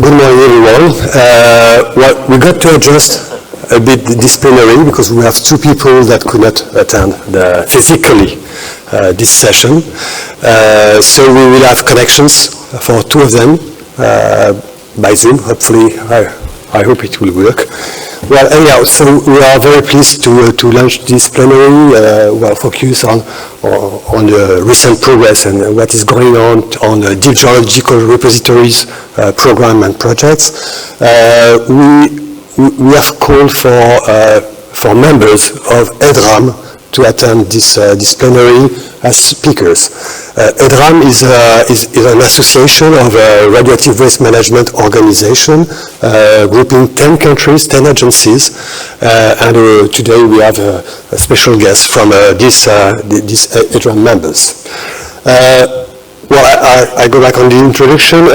Good morning, everyone. Well, we got to adjust a bit this plenary because we have two people that could not attend physically this session. So we will have connections for two of them by Zoom. Hopefully, I hope it will work. Well, anyhow, so we are very pleased to launch this plenary. We'll focus on the recent progress and what is going on the Geological repositories program and projects. We have called for members of EDRAM to attend this plenary as speakers. EDRAM is an association of radioactive waste management organization, grouping 10 countries, 10 agencies, and today we have a special guest from these EDRAM members. Well, I go back on the introduction.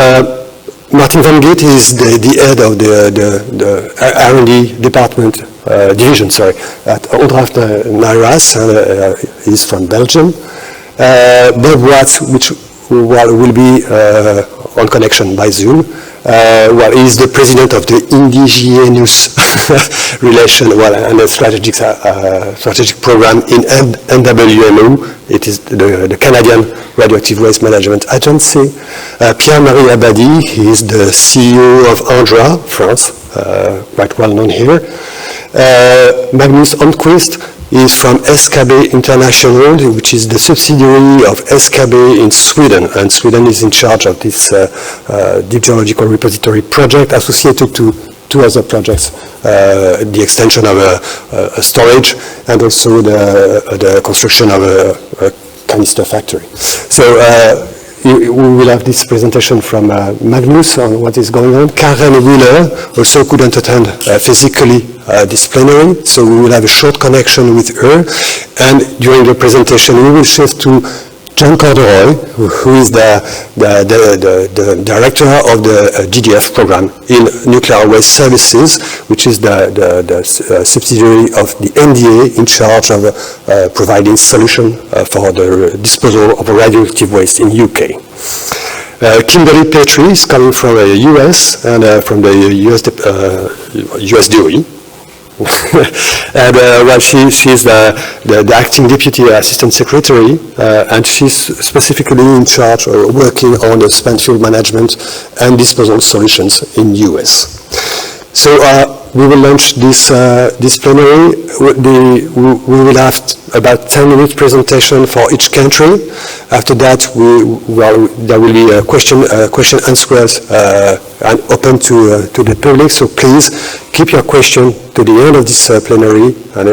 Martin van Geet is the head of the R&D department, division, at Ondraft NIRAS, and he's from Belgium. Bob Watts, which will be on connection by Zoom, he's the president of the indigenous relation and the strategic program in NWMO. It is the Canadian Radioactive Waste Management Agency. Pierre-Marie Abadi, he is the CEO of Andra, France, quite well known here. Magnus Holmqvist is from SKB International, which is the subsidiary of SKB in Sweden, and Sweden is in charge of this Deep Geological Repository project associated to two other projects, the extension of a storage and also the construction of a canister factory. So we will have this presentation from Magnus on what is going on. Karen Wheeler also couldn't attend physically this plenary, so we will have a short connection with her. And during the presentation, we will shift to John Corduroy, who is the director of the GDF program in Nuclear Waste Services, which is the subsidiary of the NDA in charge of providing solution for the disposal of radioactive waste in UK. Kimberly Petrie is coming from the US and from the US DOE. And she's the acting deputy assistant secretary, and she's specifically in charge of working on the spent fuel management and disposal solutions in US. So we will launch this plenary. We will have about 10-minute presentation for each country. After that, there will be a question answers and open to the public. So please keep your question to the end of this plenary, and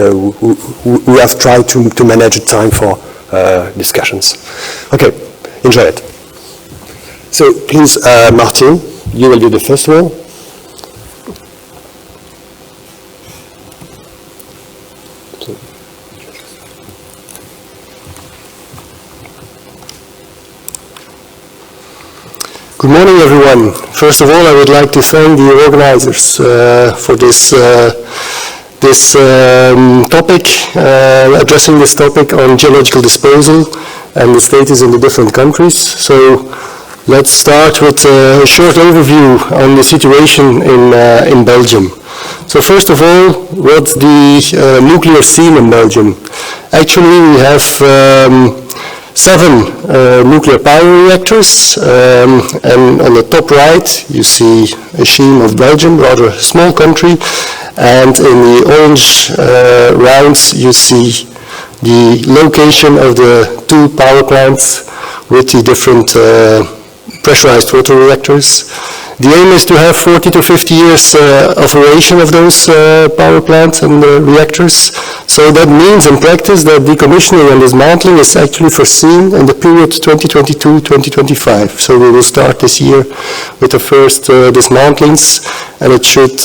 we have tried to manage the time for discussions. Okay, enjoy it. So please, Martin, you will do the first one. Good morning, everyone. First of all, I would like to thank the organizers for this topic, addressing this topic on geological disposal and the status in the different countries. So let's start with a short overview on the situation in Belgium. So first of all, what's the nuclear scene in Belgium? Actually, we have 7 nuclear power reactors, and on the top right you see a scheme of Belgium, rather a small country, and in the orange rounds you see the location of the 2 power plants with the different pressurized water reactors. The aim is to have 40 to 50 years operation of those power plants and reactors. So that means in practice that decommissioning and dismantling is actually foreseen in the period 2022-2025. So we will start this year with the first dismantlings, and it should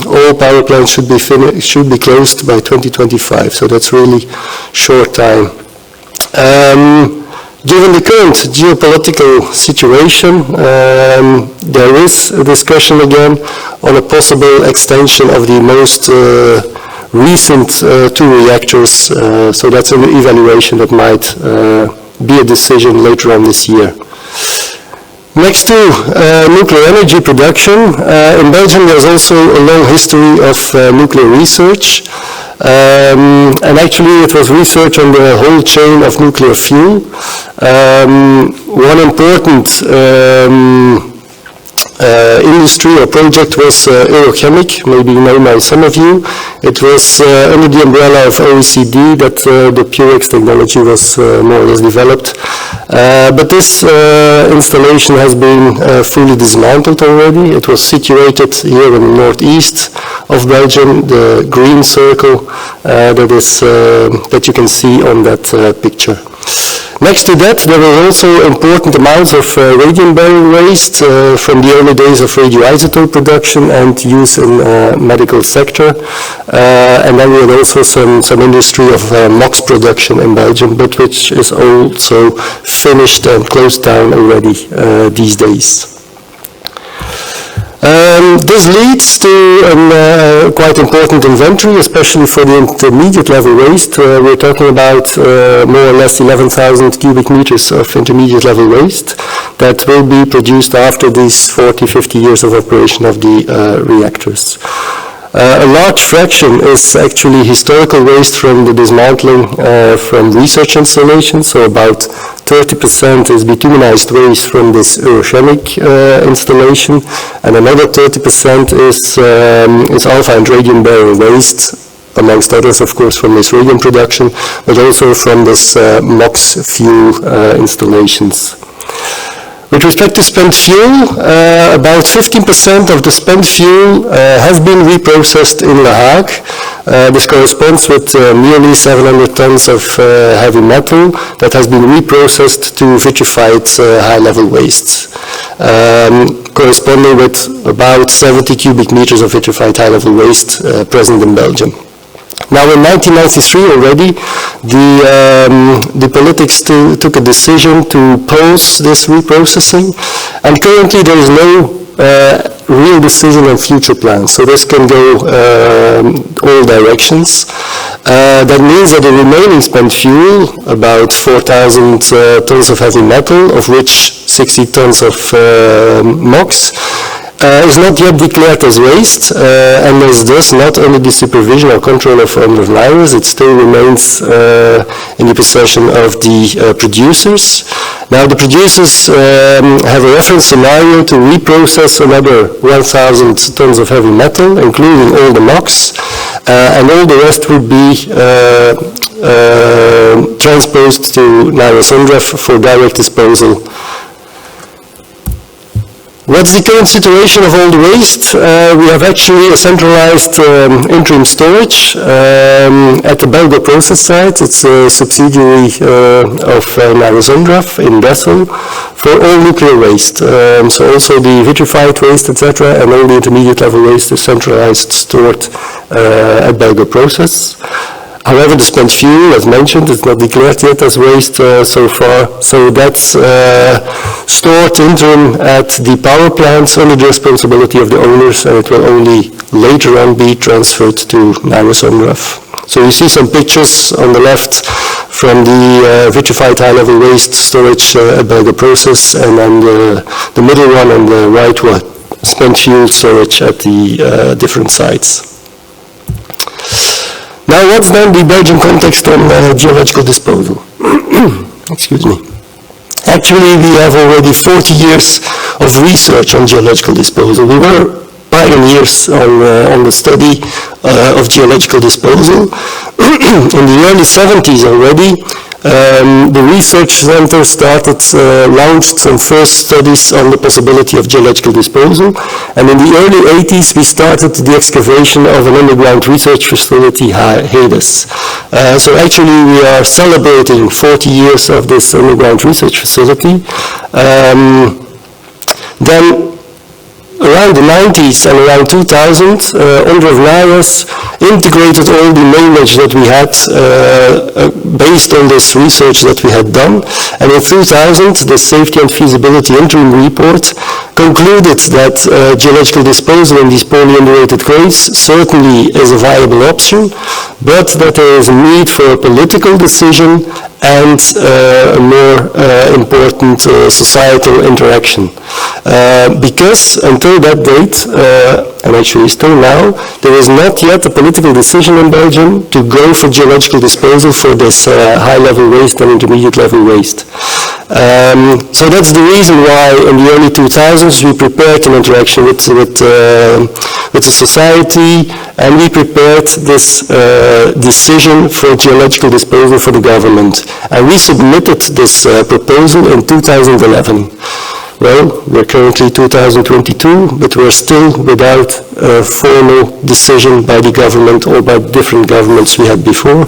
all power plants should be closed by 2025. So that's really short time. Given the current geopolitical situation, there is a discussion again on a possible extension of the most recent 2 reactors. So that's an evaluation that might be a decision later on this year. Next to nuclear energy production, in Belgium there's also a long history of nuclear research. And actually it was research on the whole chain of nuclear fuel. One important industry or project was Eurochemic, maybe you know by some of you. It was under the umbrella of OECD that the Purex technology was more or less developed. But this installation has been fully dismantled already. It was situated here in the northeast of Belgium, the green circle that you can see on that picture. Next to that, there were also important amounts of radium bearing waste from the early days of radioisotope production and use in medical sector. And then we had also some industry of MOX production in Belgium, but which is also finished and closed down already these days. This leads to a quite important inventory, especially for the intermediate level waste. We're talking about more or less 11,000 cubic meters of intermediate level waste that will be produced after these 40, 50 years of operation of the reactors. A large fraction is actually historical waste from the dismantling from research installations, so about 30% is bituminized waste from this Eurochemic installation, and another 30% is alpha and radium bearing waste, amongst others of course from this radium production, but also from this MOX fuel installations. With respect to spent fuel, about 15% of the spent fuel has been reprocessed in Le Hague. This corresponds with nearly 700 tons of heavy metal that has been reprocessed to vitrified high-level wastes, corresponding with about 70 cubic meters of vitrified high-level waste present in Belgium. Now in 1993 already, the politics took a decision to pause this reprocessing, and currently there is no real decision on future plans, so this can go all directions. That means that the remaining spent fuel, about 4,000 tons of heavy metal, of which 60 tons of MOX, is not yet declared as waste and is thus not under the supervision or control of NIRO. It still remains in the possession of the producers. Now the producers have a reference scenario to reprocess another 1,000 tons of heavy metal, including all the MOX, and all the rest would be transposed to NIRO for direct disposal. What's the current situation of all the waste? We have actually a centralized interim storage at the Belgo process site. It's a subsidiary of NIRO in Brussels for all nuclear waste. So also the vitrified waste, etc., and all the intermediate level waste is centralized, stored at Belgo process. However, the spent fuel, as mentioned, is not declared yet as waste so far, so that's stored interim at the power plants under the responsibility of the owners, and it will only later on be transferred to NIRO. So you see some pictures on the left from the vitrified high-level waste storage at Belgo process, and then the middle one on the right one, spent fuel storage at the different sites. Now, what's then the Belgian context on geological disposal? Excuse me. Actually, we have already 40 years of research on geological disposal. We were pioneers on the study of geological disposal. In the early 70s already, the research center launched some first studies on the possibility of geological disposal, and in the early 80s we started the excavation of an underground research facility, Hades. So actually we are celebrating 40 years of this underground research facility. Then around the 90s and around 2000, NIRO integrated all the knowledge that we had based on this research that we had done. And in 2000, the Safety and Feasibility Interim Report concluded that geological disposal in these poorly indurated clays certainly is a viable option, but that there is a need for a political decision and a more important societal interaction. Because until that date, and actually still now, there is not yet a political decision in Belgium to go for geological disposal for this high-level waste and intermediate-level waste. So that's the reason why in the early 2000s we prepared an interaction with the society, and we prepared this decision for geological disposal for the government. And we submitted this proposal in 2011. Well, we're currently 2022, but we're still without a formal decision by the government or by different governments we had before.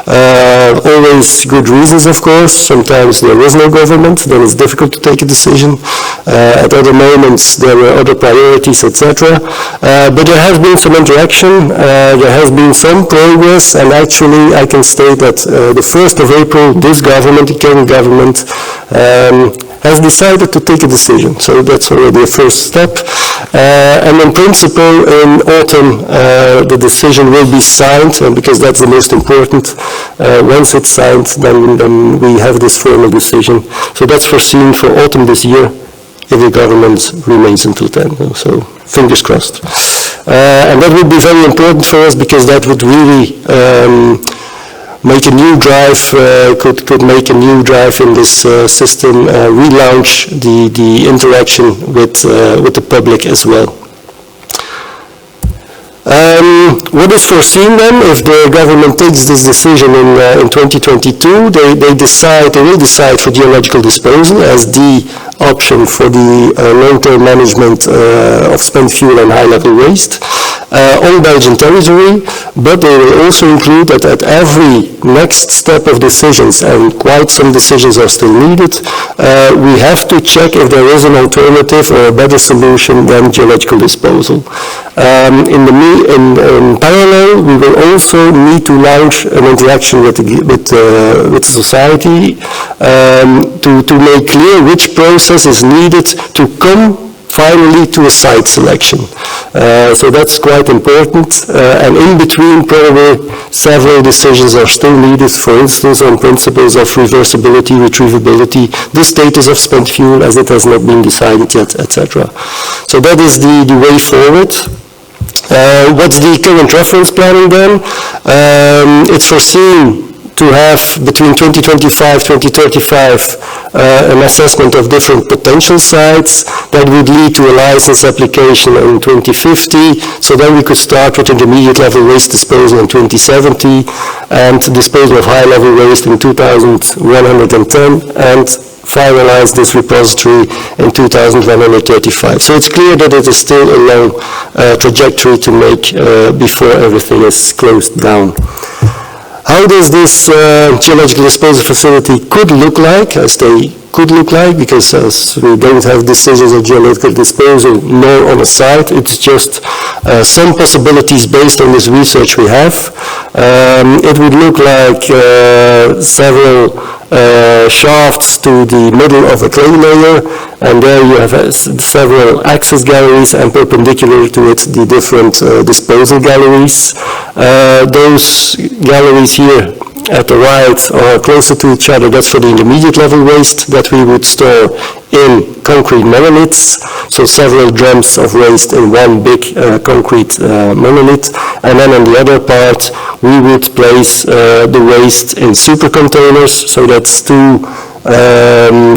Always good reasons, of course. Sometimes there is no government, then it's difficult to take a decision. At other moments, there were other priorities, etc. But there has been some interaction, there has been some progress, and actually I can state that the 1st of April, this government, the current government, has decided to take a decision. So that's already a first step. And in principle, in autumn, the decision will be signed, because that's the most important. Once it's signed, then we have this formal decision. So that's foreseen for autumn this year, if the government remains until then. So fingers crossed. And that would be very important for us, because that would really make a new drive, could make a new drive in this system, relaunch the interaction with the public as well. What is foreseen then, if the government takes this decision in 2022, they will decide for geological disposal as the option for the long-term management of spent fuel and high-level waste on Belgian territory, but they will also include that at every next step of decisions, and quite some decisions are still needed, we have to check if there is an alternative or a better solution than geological disposal. In parallel, we will also need to launch an interaction with the society to make clear which process is needed to come finally to a site selection. So that's quite important, and in between probably several decisions are still needed, for instance on principles of reversibility, retrievability, the status of spent fuel as it has not been decided yet, etc. So that is the way forward. What's the current reference planning then? It's foreseen to have between 2025-2035 an assessment of different potential sites that would lead to a license application in 2050. So then we could start with intermediate level waste disposal in 2070 and disposal of high level waste in 2110 and finalize this repository in 2135. So it's clear that it is still a long trajectory to make before everything is closed down. How does this geological disposal facility could look like, as they could look like, because as we don't have decisions of geological disposal nor on a site, it's just some possibilities based on this research we have. It would look like several shafts to the middle of a clay layer, and there you have several access galleries, and perpendicular to it the different disposal galleries. Those galleries here at the right are closer to each other. That's for the intermediate level waste that we would store in concrete monoliths, so several drums of waste in one big concrete monolith, and then on the other part we would place the waste in super containers, so that's two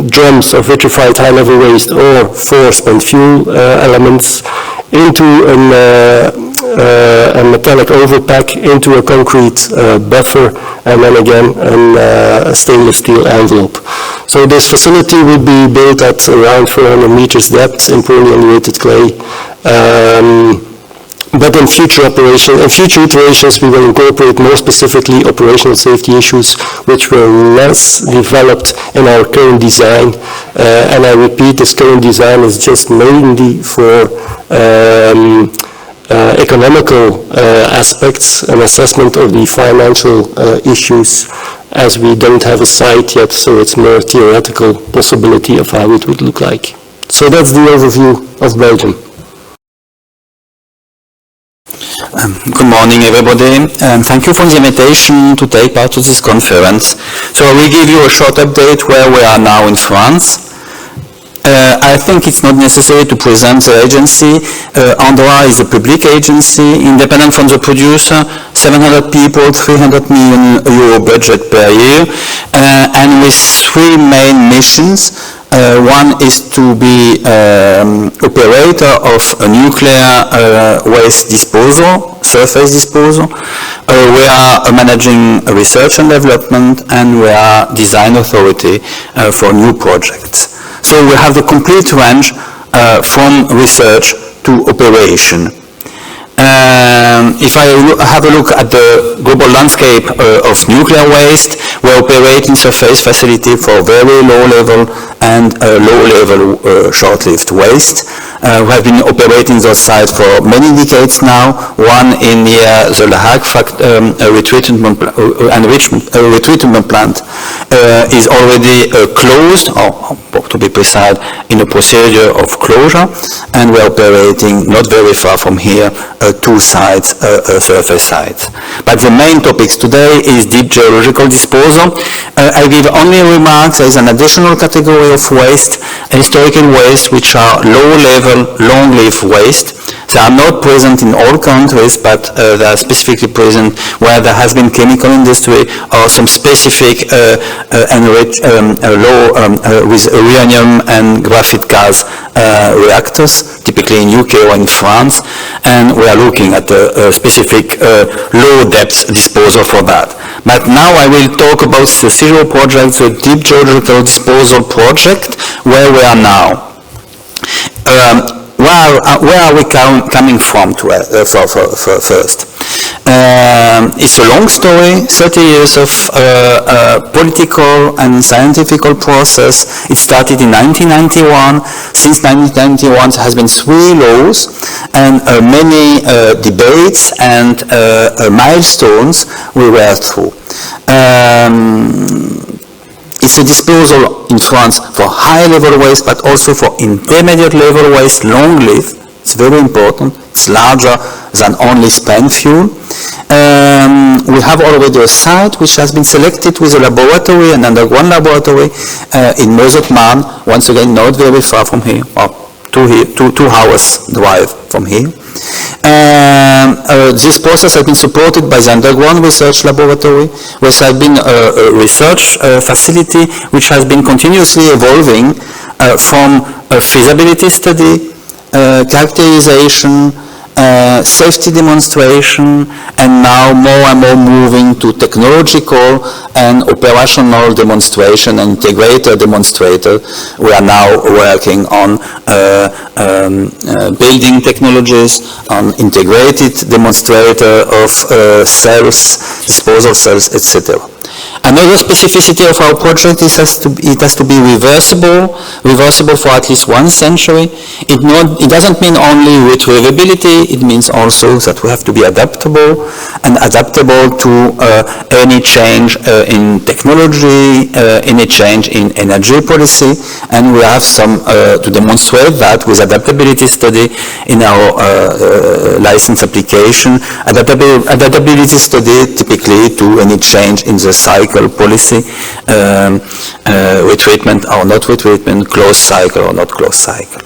drums of vitrified high-level waste or 4 spent fuel elements into a metallic overpack, into a concrete buffer, and then again a stainless steel envelope. So this facility would be built at around 400 meters depth in poorly annihilated clay. But in future iterations, we will incorporate more specifically operational safety issues, which were less developed in our current design. And I repeat, this current design is just mainly for economical aspects and assessment of the financial issues, as we don't have a site yet, so it's more theoretical possibility of how it would look like. So that's the overview of Belgium. Good morning, everybody. Thank you for the invitation to take part to this conference. So I will give you a short update where we are now in France. I think it's not necessary to present the agency. Andorra is a public agency, independent from the producer, 700 people, 300 million euro budget per year, and with three main missions. One is to be operator of a nuclear waste disposal, surface disposal. We are managing research and development, and we are design authority for new projects. So we have the complete range from research to operation. If I have a look at the global landscape of nuclear waste, we operate in surface facility for very low level and low level short-lived waste. We have been operating those sites for many decades now. One in the La Hague retreatment plant is already closed, or to be precise, in a procedure of closure, and we are operating not very far from here two sites, surface sites. But the main topics today is deep geological disposal. I give only remarks. There is an additional category of waste, historical waste, which are low-level, long-lived waste. They are not present in all countries, but they are specifically present where there has been chemical industry or some specific with uranium and graphite gas reactors, typically in UK or in France, and we are looking at a specific low-depth disposal for that. But now I will talk about the zero project, the deep geological disposal project, where we are now. Where are we coming from first? It's a long story, 30 years of political and scientific process. It started in 1991. Since 1991 there has been 3 laws and many debates and milestones we were through. It's a disposal in France for high-level waste, but also for intermediate-level waste, long-lived. It's very important. It's larger than only spent fuel. We have already a site which has been selected with a laboratory, an underground laboratory in Meuse-Marne, once again not very far from here, or 2 hours drive from here. This process has been supported by the underground research laboratory, which has been a research facility which has been continuously evolving from a feasibility study, characterization, safety demonstration, and now more and more moving to technological and operational demonstration and integrator demonstrator. We are now working on building technologies, on integrated demonstrator of cells, disposal cells, etc. Another specificity of our project is it has to be reversible for at least 1 century. It doesn't mean only retrievability, it means also that we have to be adaptable to any change in technology, any change in energy policy, and we have some to demonstrate that with adaptability study in our license application. Adaptability study typically to any change in the cycle policy, retreatment or not retreatment, closed cycle or not closed cycle.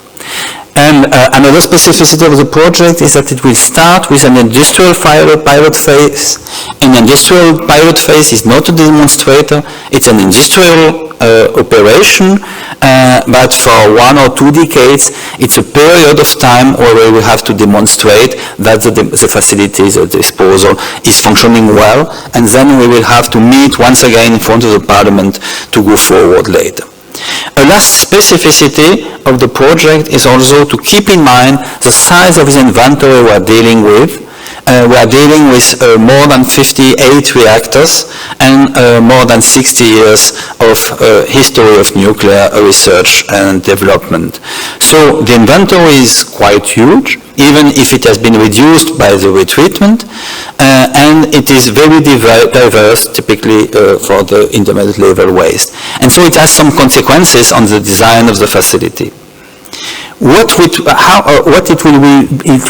And another specificity of the project is that it will start with an industrial pilot phase. An industrial pilot phase is not a demonstrator, it's an industrial operation, but for 1 or 2 decades, it's a period of time where we will have to demonstrate that the facility, the disposal, is functioning well, and then we will have to meet once again in front of the Parliament to go forward later. A last specificity of the project is also to keep in mind the size of the inventory we are dealing with. We are dealing with more than 58 reactors and more than 60 years of history of nuclear research and development. So the inventory is quite huge, even if it has been reduced by the retreatment, and it is very diverse, typically for the intermediate level waste. And so it has some consequences on the design of the facility. what it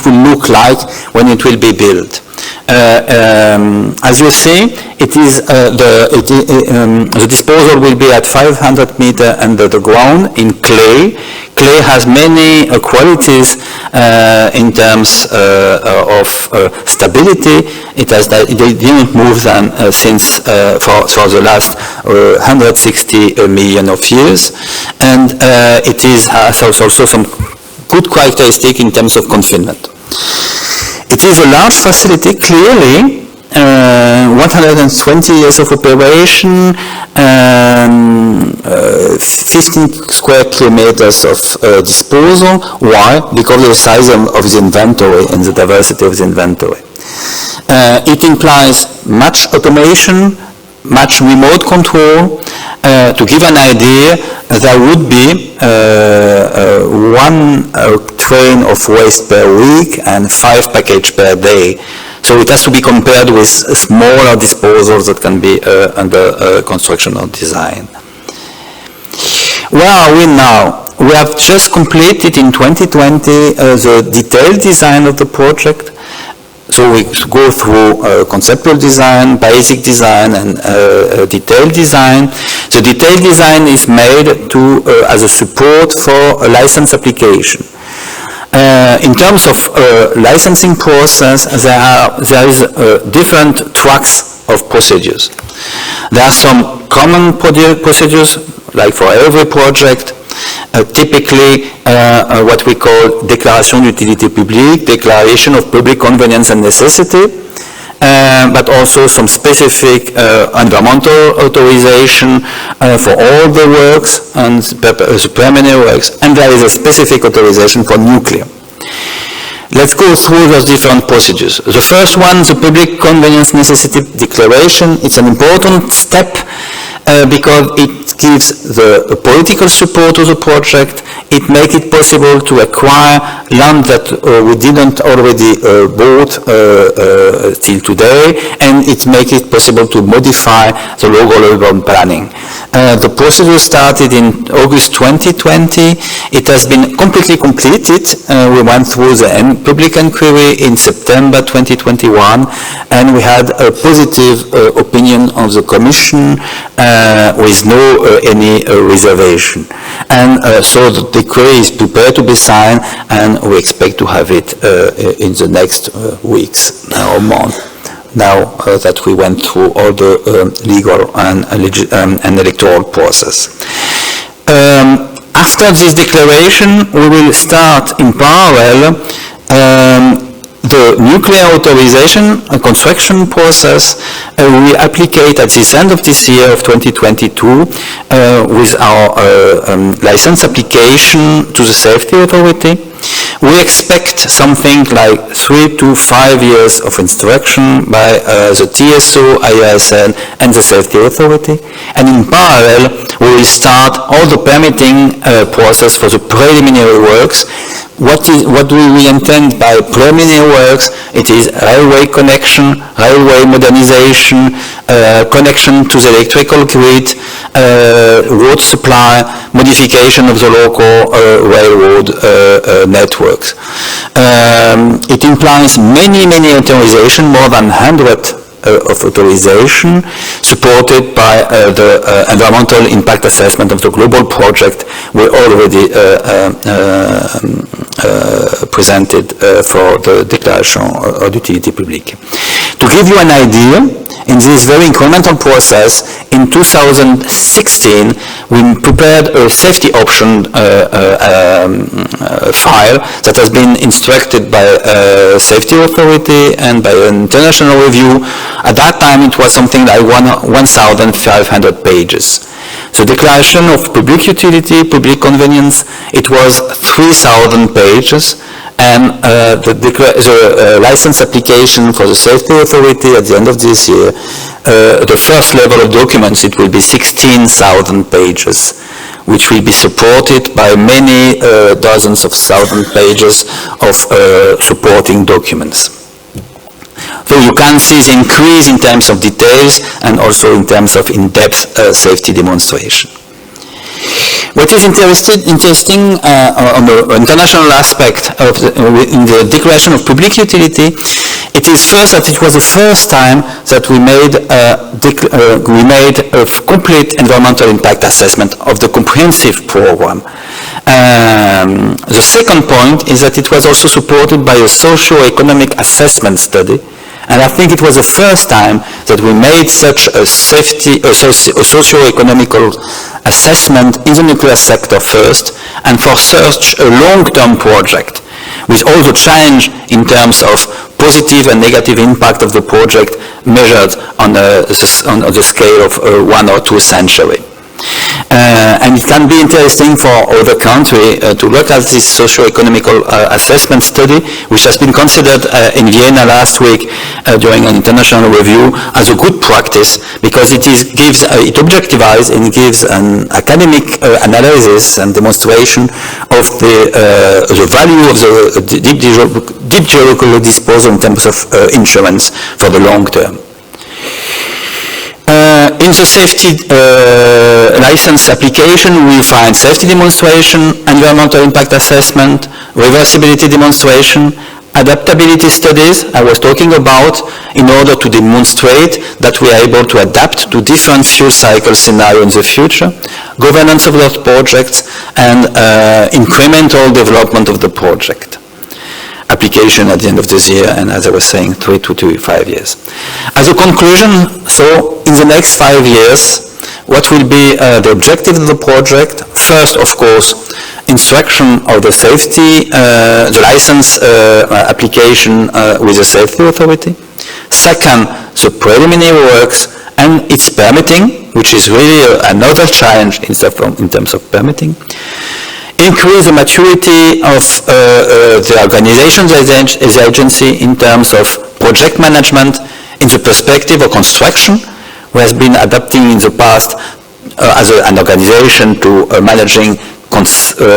will look like when it will be built. As you see, it is the disposal will be at 500 meters under the ground in clay. Clay has many qualities in terms of stability. It didn't move since for the last 160 million of years, and it has also some good characteristic in terms of confinement. It is a large facility, clearly, 120 years of operation, 15 square kilometers of disposal. Why? Because of the size of the inventory and the diversity of the inventory. It implies much automation, much remote control. To give an idea, there would be one train of waste per week and 5 packages per day. So it has to be compared with smaller disposals that can be under construction or design. Where are we now? We have just completed in 2020 the detailed design of the project. So we go through conceptual design, basic design, and detailed design. The detailed design is made as a support for a license application. In terms of licensing process, there is different tracks of procedures. There are some common procedures, like for every project. Typically what we call déclaration d'utilité publique, declaration of public convenience and necessity, but also some specific environmental authorization for all the works and the preliminary works, and there is a specific authorization for nuclear. Let's go through those different procedures. The first one, the public convenience necessity declaration. It's an important step because it gives the political support to the project. It makes it possible to acquire land that we didn't already bought till today, and it makes it possible to modify the local urban planning. The procedure started in August 2020. It has been completely completed. We went through the public inquiry in September 2021, and we had a positive opinion of the Commission with no any reservation. And so the decree is prepared to be signed, and we expect to have it in the next weeks or month. Now that we went through all the legal and electoral process. After this declaration, we will start in parallel the nuclear authorization construction process. We applicate at the end of this year of 2022 with our license application to the safety authority. We expect something like 3 to 5 years of instruction by the TSO, IRSN, and the safety authority. And in parallel, we will start all the permitting process for the preliminary works. What do we intend by preliminary works? It is railway connection, railway modernization, connection to the electrical grid, water supply, modification of the local railroad networks. It implies many authorizations, more than 100 of authorization, supported by the environmental impact assessment of the global project we already presented for the declaration d'utilité publique. To give you an idea, in this very incremental process, in 2016, we prepared a safety option file that has been instructed by a safety authority and by an international review. At that time, it was something like 1,500 pages. The declaration of public utility, public convenience, it was 3,000 pages, and the license application for the safety authority at the end of this year, the first level of documents, it will be 16,000 pages, which will be supported by many dozens of thousand pages of supporting documents. So you can see the increase in terms of details and also in terms of in-depth safety demonstration. What is interesting on the international aspect of in the Declaration of Public Utility, it is first that it was the first time that we made a complete environmental impact assessment of the comprehensive program. The second point is that it was also supported by a socio-economic assessment study, and I think it was the first time that we made such a socio-economical assessment in the nuclear sector first, and for such a long-term project, with all the change in terms of positive and negative impact of the project measured on the scale of 1 or 2 centuries. And it can be interesting for other countries to look at this socio-economical assessment study, which has been considered in Vienna last week during an international review as a good practice, because it objectivizes and gives an academic analysis and demonstration of the value of the deep geological disposal in terms of insurance for the long term. In the safety license application, we find safety demonstration, environmental impact assessment, reversibility demonstration, adaptability studies I was talking about, in order to demonstrate that we are able to adapt to different fuel cycle scenarios in the future, governance of those projects, and incremental development of the project. Application at the end of this year, and as I was saying, 3 to 5 years. As a conclusion, so in the next 5 years, what will be the objective of the project? First, of course, instruction of the safety, the license application with the safety authority. Second, the preliminary works and its permitting, which is really another challenge in terms of permitting. Increase the maturity of the organization as the agency in terms of project management in the perspective of construction, who has been adapting in the past as an organization to managing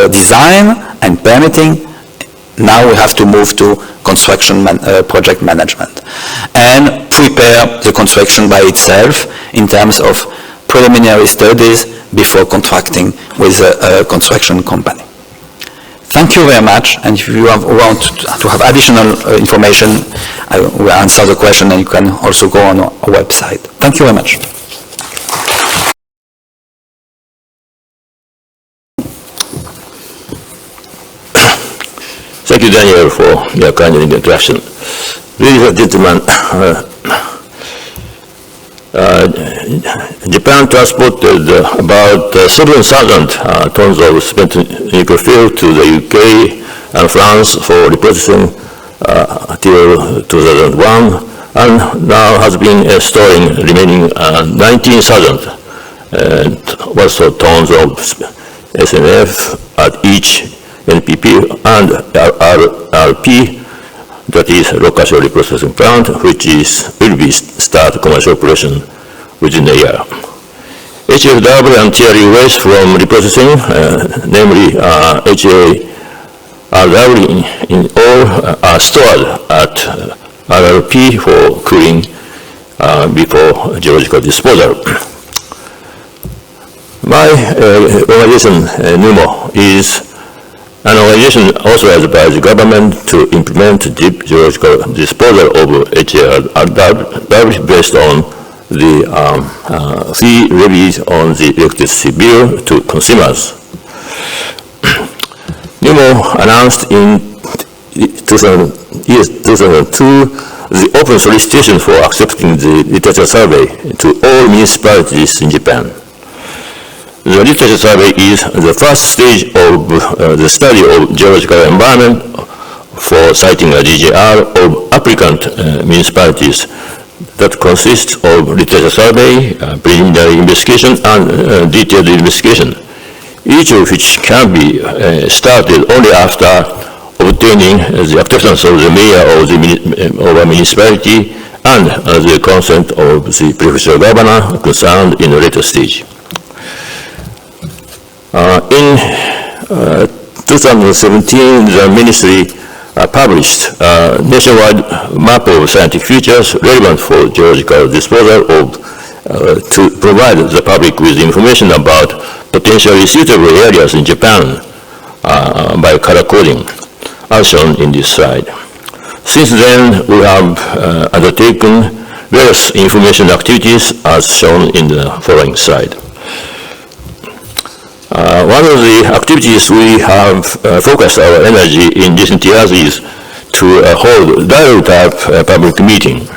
design and permitting. Now we have to move to construction project management and prepare the construction by itself in terms of preliminary studies before contracting with a construction company. Thank you very much, and if you want to have additional information, I will answer the question, and you can also go on our website. Thank you very much. Thank you, Daniel, for your kind introduction. Ladies and gentlemen, Japan transported about 7,000 tons of spent nuclear fuel to the UK and France for reprocessing till 2001, and now has been storing remaining 19,000 also tons of SNF at each NPP and RP, that is low-casual reprocessing plant, which will be start commercial operation within a year. HFW and TRE waste from reprocessing, namely HARW in all, are stored at RRP for cooling before geological disposal. My organization, NIRO, is an organization authorized by the government to implement deep geological disposal of HARW based on the fee levies on the electricity bill to consumers. NIRO announced in 2002 the open solicitation for accepting the literature survey to all municipalities in Japan. The literature survey is the first stage of the study of geological environment for citing a GGR of applicant municipalities that consists of literature survey, preliminary investigation, and detailed investigation, each of which can be started only after obtaining the acceptance of the mayor of a municipality and the consent of the prefectural governor concerned in a later stage. In 2017, the ministry published a nationwide map of scientific features relevant for geological disposal to provide the public with information about potentially suitable areas in Japan by color coding, as shown in this slide. Since then, we have undertaken various information activities as shown in the following slide. One of the activities we have focused our energy in recent years is to hold dialogue-type public meeting.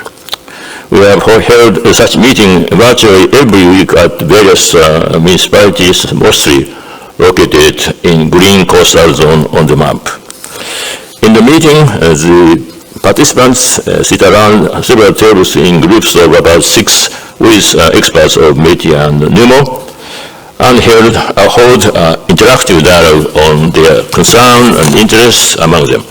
We have held such meeting virtually every week at various municipalities, mostly located in green coastal zone on the map. In the meeting, the participants sit around several tables in groups of about 6 with experts of METI and NIRO, and hold interactive dialogue on their concern and interests among them.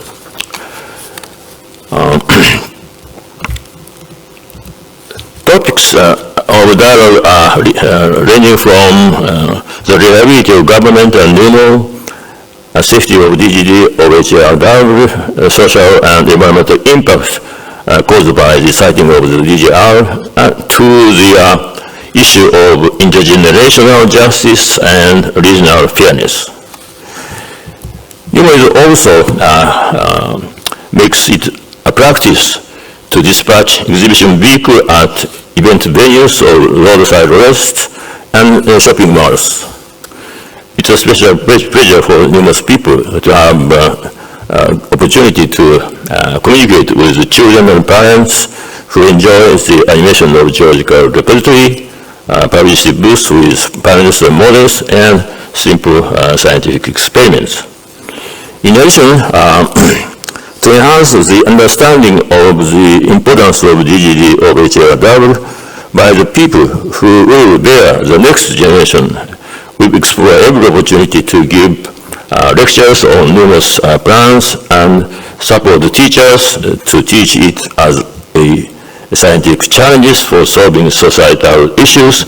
Topics of dialogue are ranging from the reliability of government and NIRO, safety of DGD, OHRW, social and environmental impact caused by the siting of the DGR, to the issue of intergenerational justice and regional fairness. NIRO also makes it a practice to dispatch exhibition vehicle at event venues or roadside rests and shopping malls. It's a special pleasure for numerous people to have opportunity to communicate with the children and parents who enjoy the animation of Geological repository, publicity booths with panels and models, and simple scientific experiments. In addition, to enhance the understanding of the importance of DGD OHRW by the people who will bear the next generation, we explore every opportunity to give lectures on numerous plans and support the teachers to teach it as a scientific challenges for solving societal issues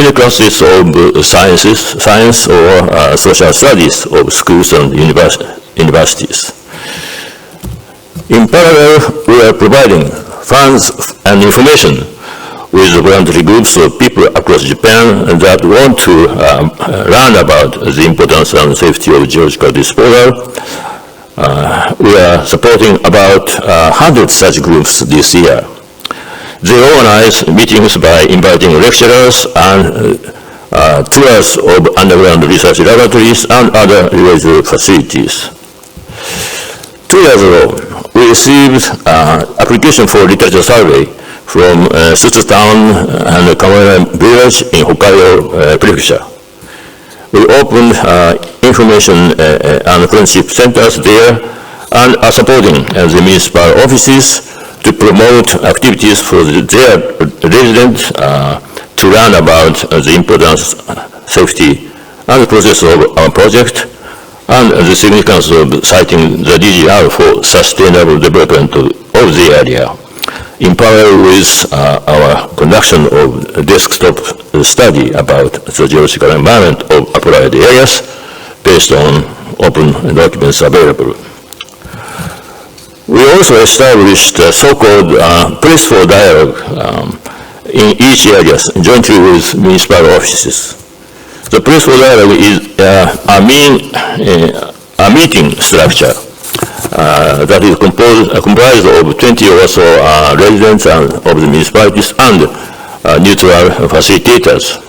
in the classes of science or social studies of schools and universities. In parallel, we are providing funds and information with voluntary groups of people across Japan that want to learn about the importance and safety of geological disposal. We are supporting about 100 such groups this year. They organize meetings by inviting lecturers and tours of underground research laboratories and other related facilities. 2 years ago, we received application for literature survey from Sutsu Town and Kawaii Village in Hokkaido Prefecture. We opened information and friendship centers there and are supporting the municipal offices to promote activities for their residents to learn about the importance, safety, and the process of our project, and the significance of citing the DGR for sustainable development of the area, in parallel with our conduction of a desktop study about the geological environment of applied areas based on open documents available. We also established a so-called place for dialogue in each area jointly with municipal offices. The place for dialogue is a meeting structure that is comprised of 20 or so residents of the municipalities and neutral facilitators.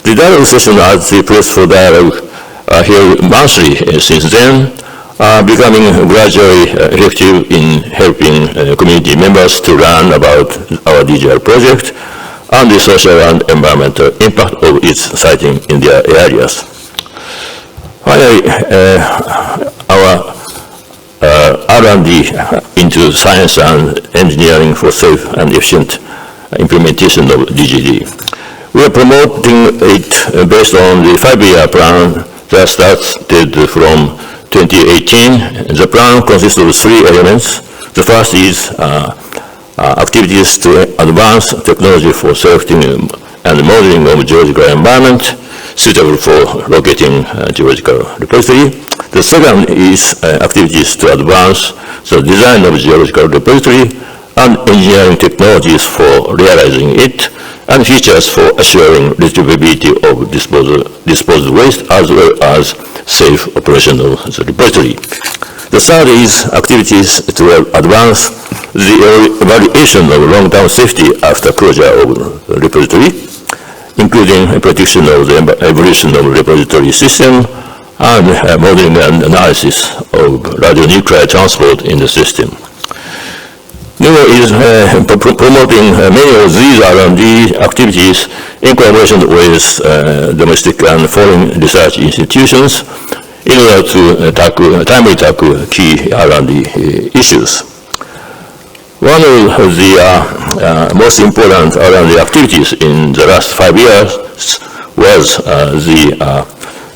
The dialogue session at the place for dialogue are held monthly since then, becoming gradually effective in helping community members to learn about our DGR project and the social and environmental impact of its siting in their areas. Finally, our R&D into science and engineering for safe and efficient implementation of DGD. We are promoting it based on the 5-year plan that started from 2018. The plan consists of 3 elements. The first is activities to advance technology for selecting and modeling of geological environment suitable for locating geological repository. The second is activities to advance the design of geological repository and engineering technologies for realizing it. and features for assuring retrievability of disposed waste as well as safe operation of the repository. The third is activities to advance the evaluation of long-term safety after closure of the repository, including prediction of the evolution of repository system and modeling and analysis of radionuclide transport in the system. NIRO is promoting many of these R&D activities in collaboration with domestic and foreign research institutions in order to timely tackle key R&D issues. One of the most important R&D activities in the last 5 years was the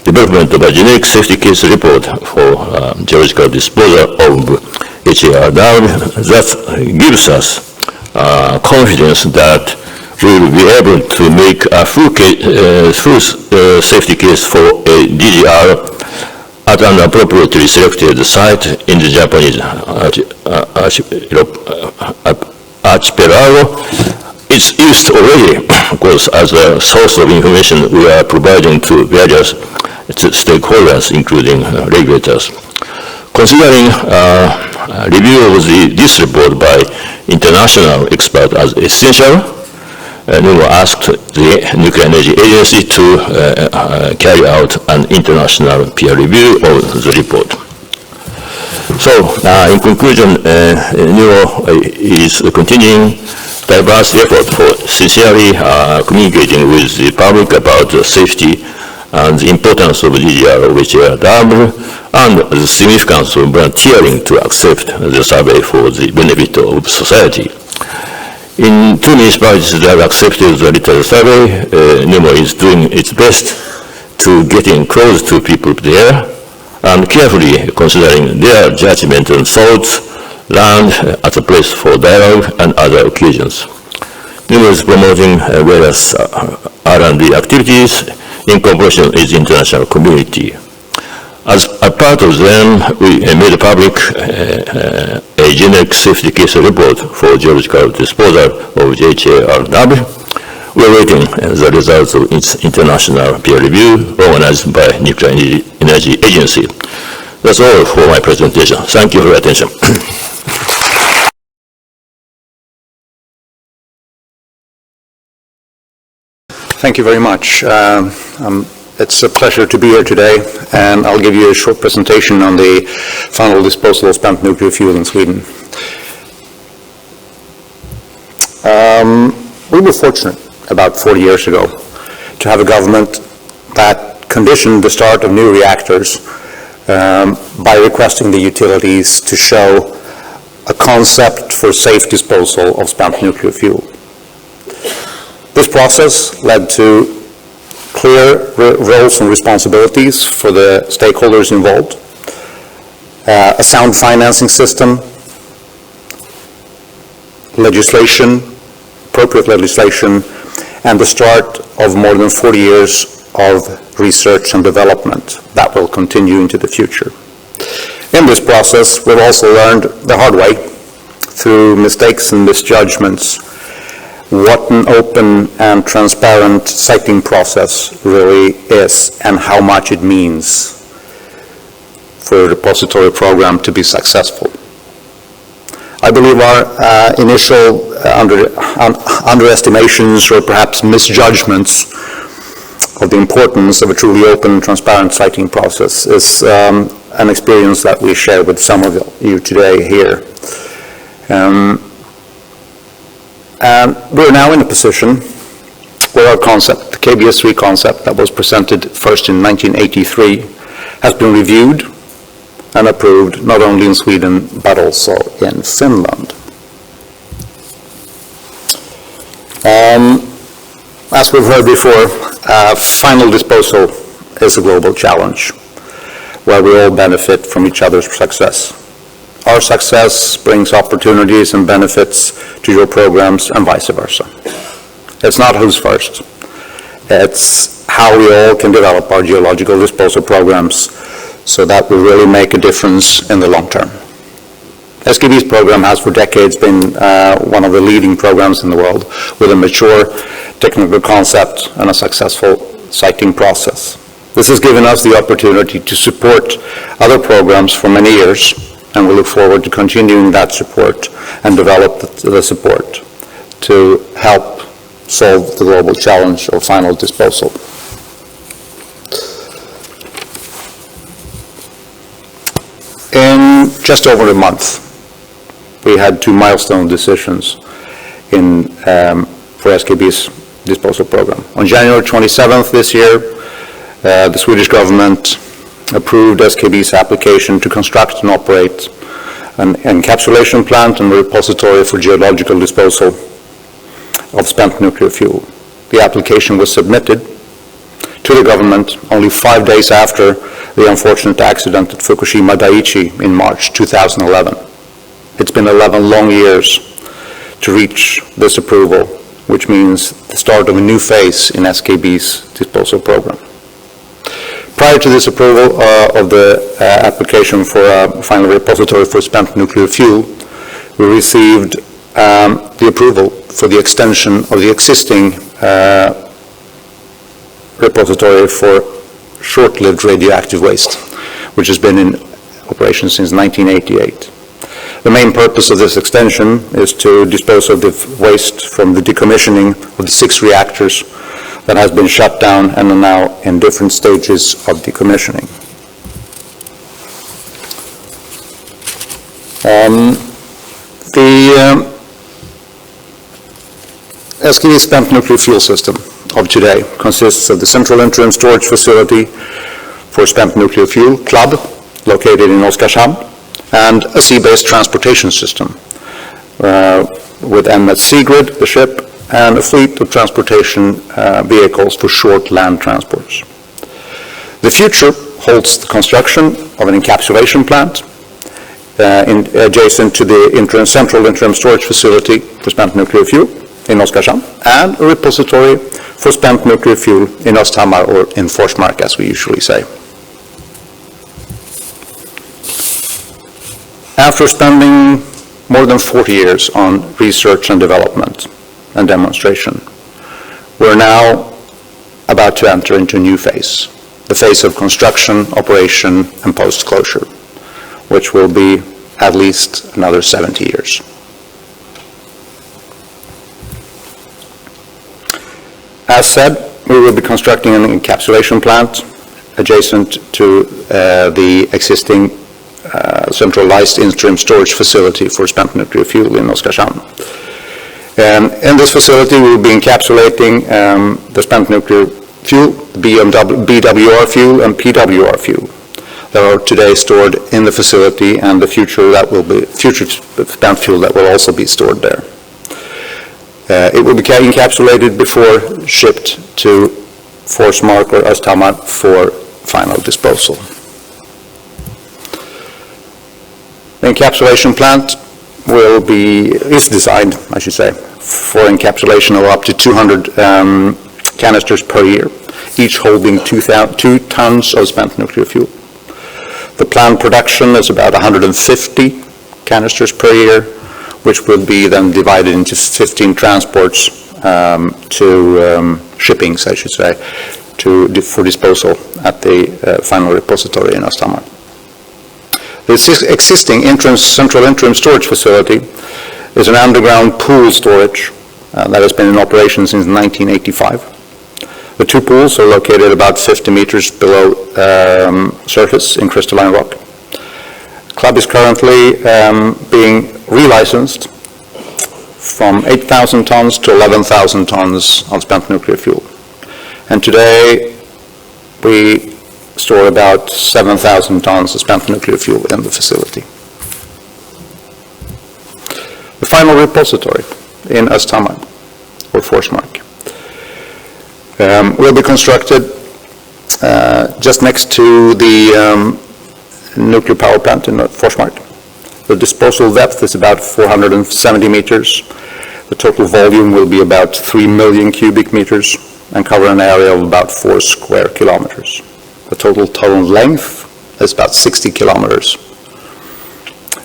development of a generic safety case report for geological disposal of HAR that gives us confidence that we will be able to make a full safety case for a DGR at an appropriately selected site in the Japanese archipelago. It's used already, of course, as a source of information we are providing to various stakeholders, including regulators. Considering review of this report by international experts as essential, NIRO asked the Nuclear Energy Agency to carry out an international peer review of the report. So, in conclusion, NIRO is continuing diverse effort for sincerely communicating with the public about the safety and the importance of DGR of HAR and the significance of volunteering to accept the survey for the benefit of society. In 2 municipalities that accepted the literature survey, NIRO is doing its best to getting close to people there and carefully considering their judgment and thoughts learned at the place for dialogue and other occasions. NIRO is promoting various R&D activities in cooperation with the international community. As a part of them, we made public a generic safety case report for geological disposal of HAR. We are waiting the results of its international peer review organized by Nuclear Energy Agency. That's all for my presentation. Thank you for your attention. Thank you very much. It's a pleasure to be here today, and I'll give you a short presentation on the final disposal of spent nuclear fuel in Sweden. We were fortunate about 40 years ago to have a government that conditioned the start of new reactors by requesting the utilities to show a concept for safe disposal of spent nuclear fuel. This process led to clear roles and responsibilities for the stakeholders involved, a sound financing system, legislation, appropriate legislation, and the start of more than 40 years of research and development that will continue into the future. In this process, we've also learned the hard way, through mistakes and misjudgments, what an open and transparent siting process really is and how much it means for a repository program to be successful. I believe our initial underestimations or perhaps misjudgments of the importance of a truly open and transparent siting process is an experience that we share with some of you today here. And we're now in a position where our concept, the KBS3 concept that was presented first in 1983, has been reviewed and approved not only in Sweden but also in Finland. As we've heard before, final disposal is a global challenge where we all benefit from each other's success. Our success brings opportunities and benefits to your programs and vice versa. It's not who's first. It's how we all can develop our geological disposal programs so that we really make a difference in the long term. SKB's program has for decades been one of the leading programs in the world with a mature technical concept and a successful siting process. This has given us the opportunity to support other programs for many years, and we look forward to continuing that support and develop the support to help solve the global challenge of final disposal. In just over a month, we had two milestone decisions for SKB's disposal program. On January 27th this year, the Swedish government approved SKB's application to construct and operate an encapsulation plant and a repository for geological disposal of spent nuclear fuel. The application was submitted to the government only 5 days after the unfortunate accident at Fukushima Daiichi in March 2011. It's been 11 long years to reach this approval, which means the start of a new phase in SKB's disposal program. Prior to this approval of the application for a final repository for spent nuclear fuel, we received the approval for the extension of the existing repository for short-lived radioactive waste, which has been in operation since 1988. The main purpose of this extension is to dispose of the waste from the decommissioning of the 6 reactors that has been shut down and are now in different stages of decommissioning. The SKB spent nuclear fuel system of today consists of the Central Interim Storage Facility for spent nuclear fuel, CLUB, located in Oskarshamn, and a sea-based transportation system with MS Sigrid, the ship, and a fleet of transportation vehicles for short land transports. The future holds the construction of an encapsulation plant adjacent to the Central Interim Storage Facility for spent nuclear fuel in Oskarshamn, and a repository for spent nuclear fuel in Östhammar, or in Forsmark, as we usually say. After spending more than 40 years on research and development and demonstration, we're now about to enter into a new phase, the phase of construction, operation, and post-closure, which will be at least another 70 years. As said, we will be constructing an encapsulation plant adjacent to the existing centralized interim storage facility for spent nuclear fuel in Oskarshamn. In this facility, we will be encapsulating the spent nuclear fuel, BWR fuel and PWR fuel that are today stored in the facility, and the future spent fuel that will also be stored there. It will be encapsulated before shipped to Forsmark or Östhammar for final disposal. The encapsulation plant is designed, for encapsulation of up to 200 canisters per year, each holding 2 tons of spent nuclear fuel. The planned production is about 150 canisters per year, which will be then divided into 15 transports to shippings, for disposal at the final repository in Östhammar. The existing central interim storage facility is an underground pool storage that has been in operation since 1985. The 2 pools are located about 50 meters below surface in crystalline rock. CLUB is currently being relicensed from 8,000 tons to 11,000 tons of spent nuclear fuel. And today we store about 7,000 tons of spent nuclear fuel in the facility. The final repository in Östhammar, or Forsmark, will be constructed just next to the nuclear power plant in Forsmark. The disposal depth is about 470 meters. The total volume will be about 3 million cubic meters and cover an area of about 4 square kilometers. The total tunnel length is about 60 kilometers.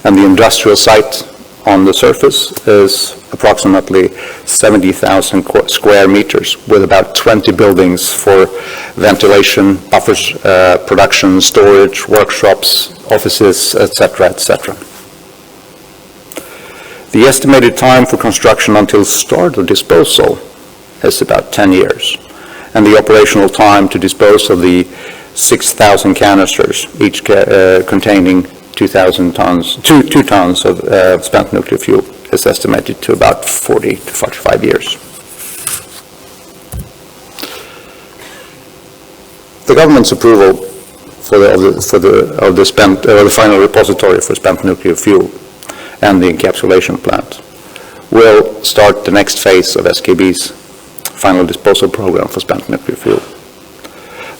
And the industrial site on the surface is approximately 70,000 square meters, with about 20 buildings for ventilation, buffers, production, storage, workshops, offices, etc., etc. The estimated time for construction until start of disposal is about 10 years, and the operational time to dispose of the 6,000 canisters, each containing 2 tons of spent nuclear fuel, is estimated to about 40 to 45 years. The government's approval for the final repository for spent nuclear fuel and the encapsulation plant will start the next phase of SKB's final disposal program for spent nuclear fuel.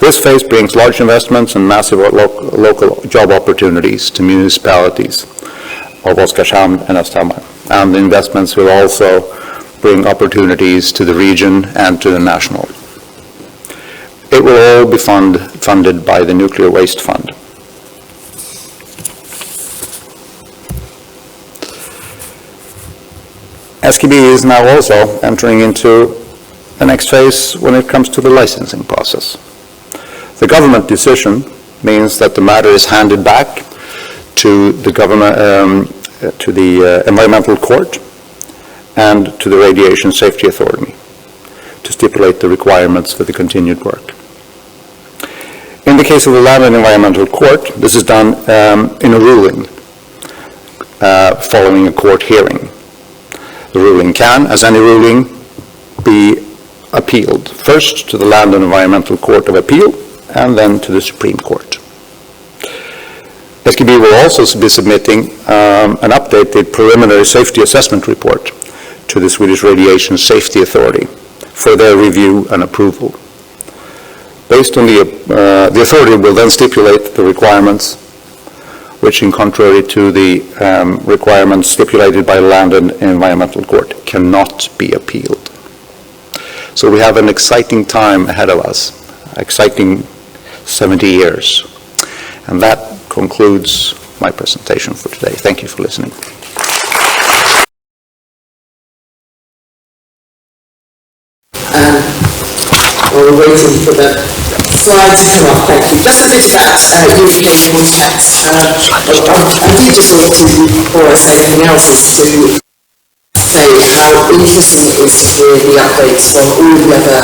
This phase brings large investments and massive local job opportunities to municipalities of Oskarshamn and Östhammar. And the investments will also bring opportunities to the region and to the national. It will all be funded by the Nuclear Waste Fund. SKB is now also entering into the next phase when it comes to the licensing process. The government decision means that the matter is handed back to the government, to the Environmental Court and to the Radiation Safety Authority to stipulate the requirements for the continued work. In the case of the Land and Environmental Court, this is done in a ruling following a court hearing. The ruling can, as any ruling, be appealed, first to the Land and Environmental Court of Appeal and then to the Supreme Court. SKB will also be submitting an updated preliminary safety assessment report to the Swedish Radiation Safety Authority for their review and approval. Based on the authority will then stipulate the requirements, which, in contrary to the requirements stipulated by the Land and Environmental Court, cannot be appealed. So we have an exciting time ahead of us, exciting 70 years. And that concludes my presentation for today. Thank you for listening. While we're waiting for the slides to come up, thank you. Just a bit about UK context. I do just want to, before I say anything else, is to say how interesting it is to hear the updates from all the other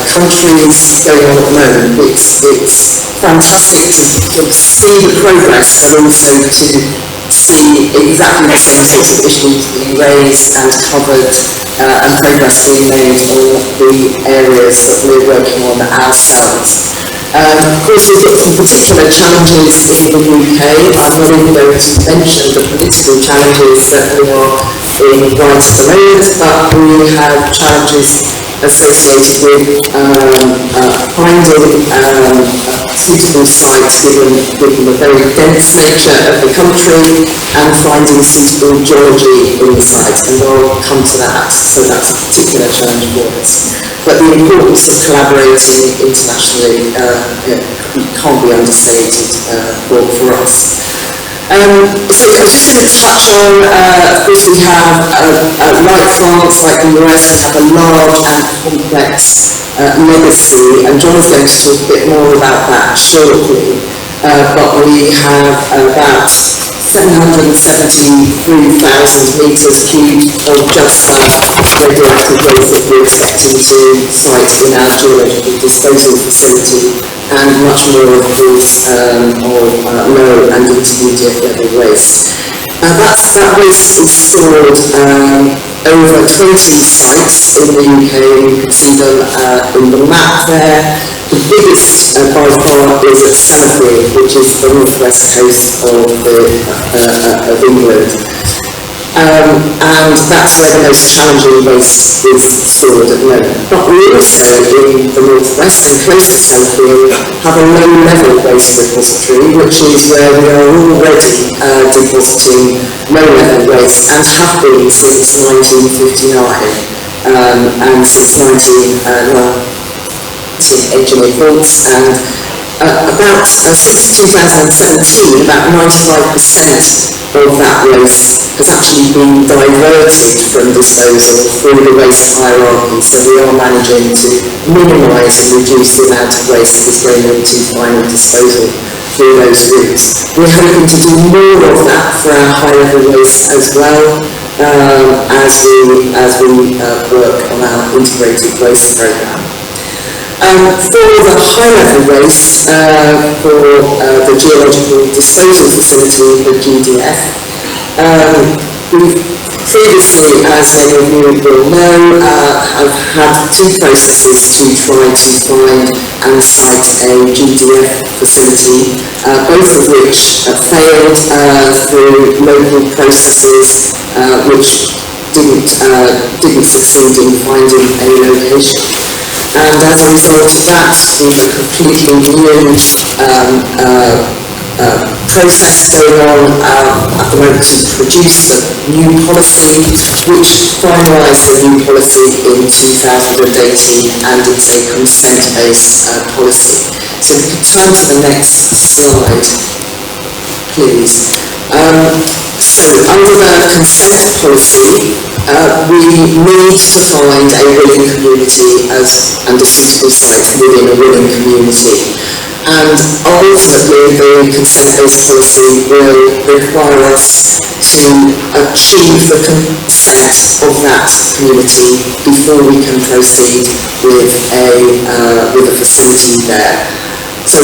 countries going on at the moment. It's fantastic to see the progress and also to see exactly the same sorts of issues being raised and covered and progress being made on the areas that we're working on ourselves. Of course, we've got some particular challenges in the UK. I'm not even going to mention the political challenges that we are in right at the moment, but we have challenges associated with finding suitable sites given the very dense nature of the country and finding suitable geology in the site, and I'll come to that. So that's a particular challenge for us. But the importance of collaborating internationally can't be understated for us. So I was just going to touch on, of course we have, like France, like the US, we have a large and complex legacy, and John is going to talk a bit more about that shortly. But we have about 773,000 metres cubed of just radioactive waste that we're expecting to site in our geological disposal facility, and much more, of course, of low and intermediate level waste. That waste is stored over 20 sites in the UK. You can see them in the map there. The biggest by far is at Salisbury, which is the northwest coast of England. And that's where the most challenging waste is stored at the moment. But we also, in the northwest and close to Salisbury, have a low-level waste repository, which is where we are already depositing low-level waste and have been since 1959 and since 1990 engineered vaults, and Since 2017, about 95% of that waste has actually been diverted from disposal through the waste hierarchy, so we are managing to minimise and reduce the amount of waste that is going into final disposal through those routes. We're hoping to do more of that for our high-level waste as well, as we work on our integrated waste programme. For the high-level waste, for the Geological Disposal Facility, the GDF, we've previously, as many of you will know, have had two processes to try to find and site a GDF facility, both of which have failed through local processes which didn't succeed in finding a location. And as a result of that, we have a completely new process going on at the moment to produce a new policy, which finalised the new policy in 2018, and it's a consent-based policy. So if you could turn to the next slide, please. So under the consent policy, we need to find a willing community and a suitable site within a willing community. And ultimately, the consent-based policy will require us to achieve the consent of that community before we can proceed with a facility there. So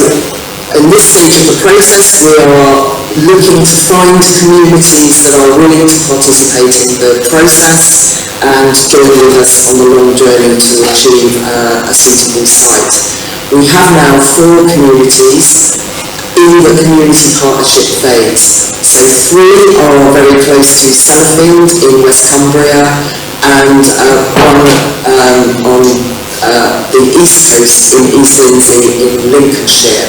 in this stage of the process, we are looking to find communities that are willing to participate in the process and join with us on the long journey to achieve a suitable site. We have now 4 communities in the community partnership phase. So 3 are very close to Sellafield in West Cumbria, and one on the east coast in East Lindsey in Lincolnshire.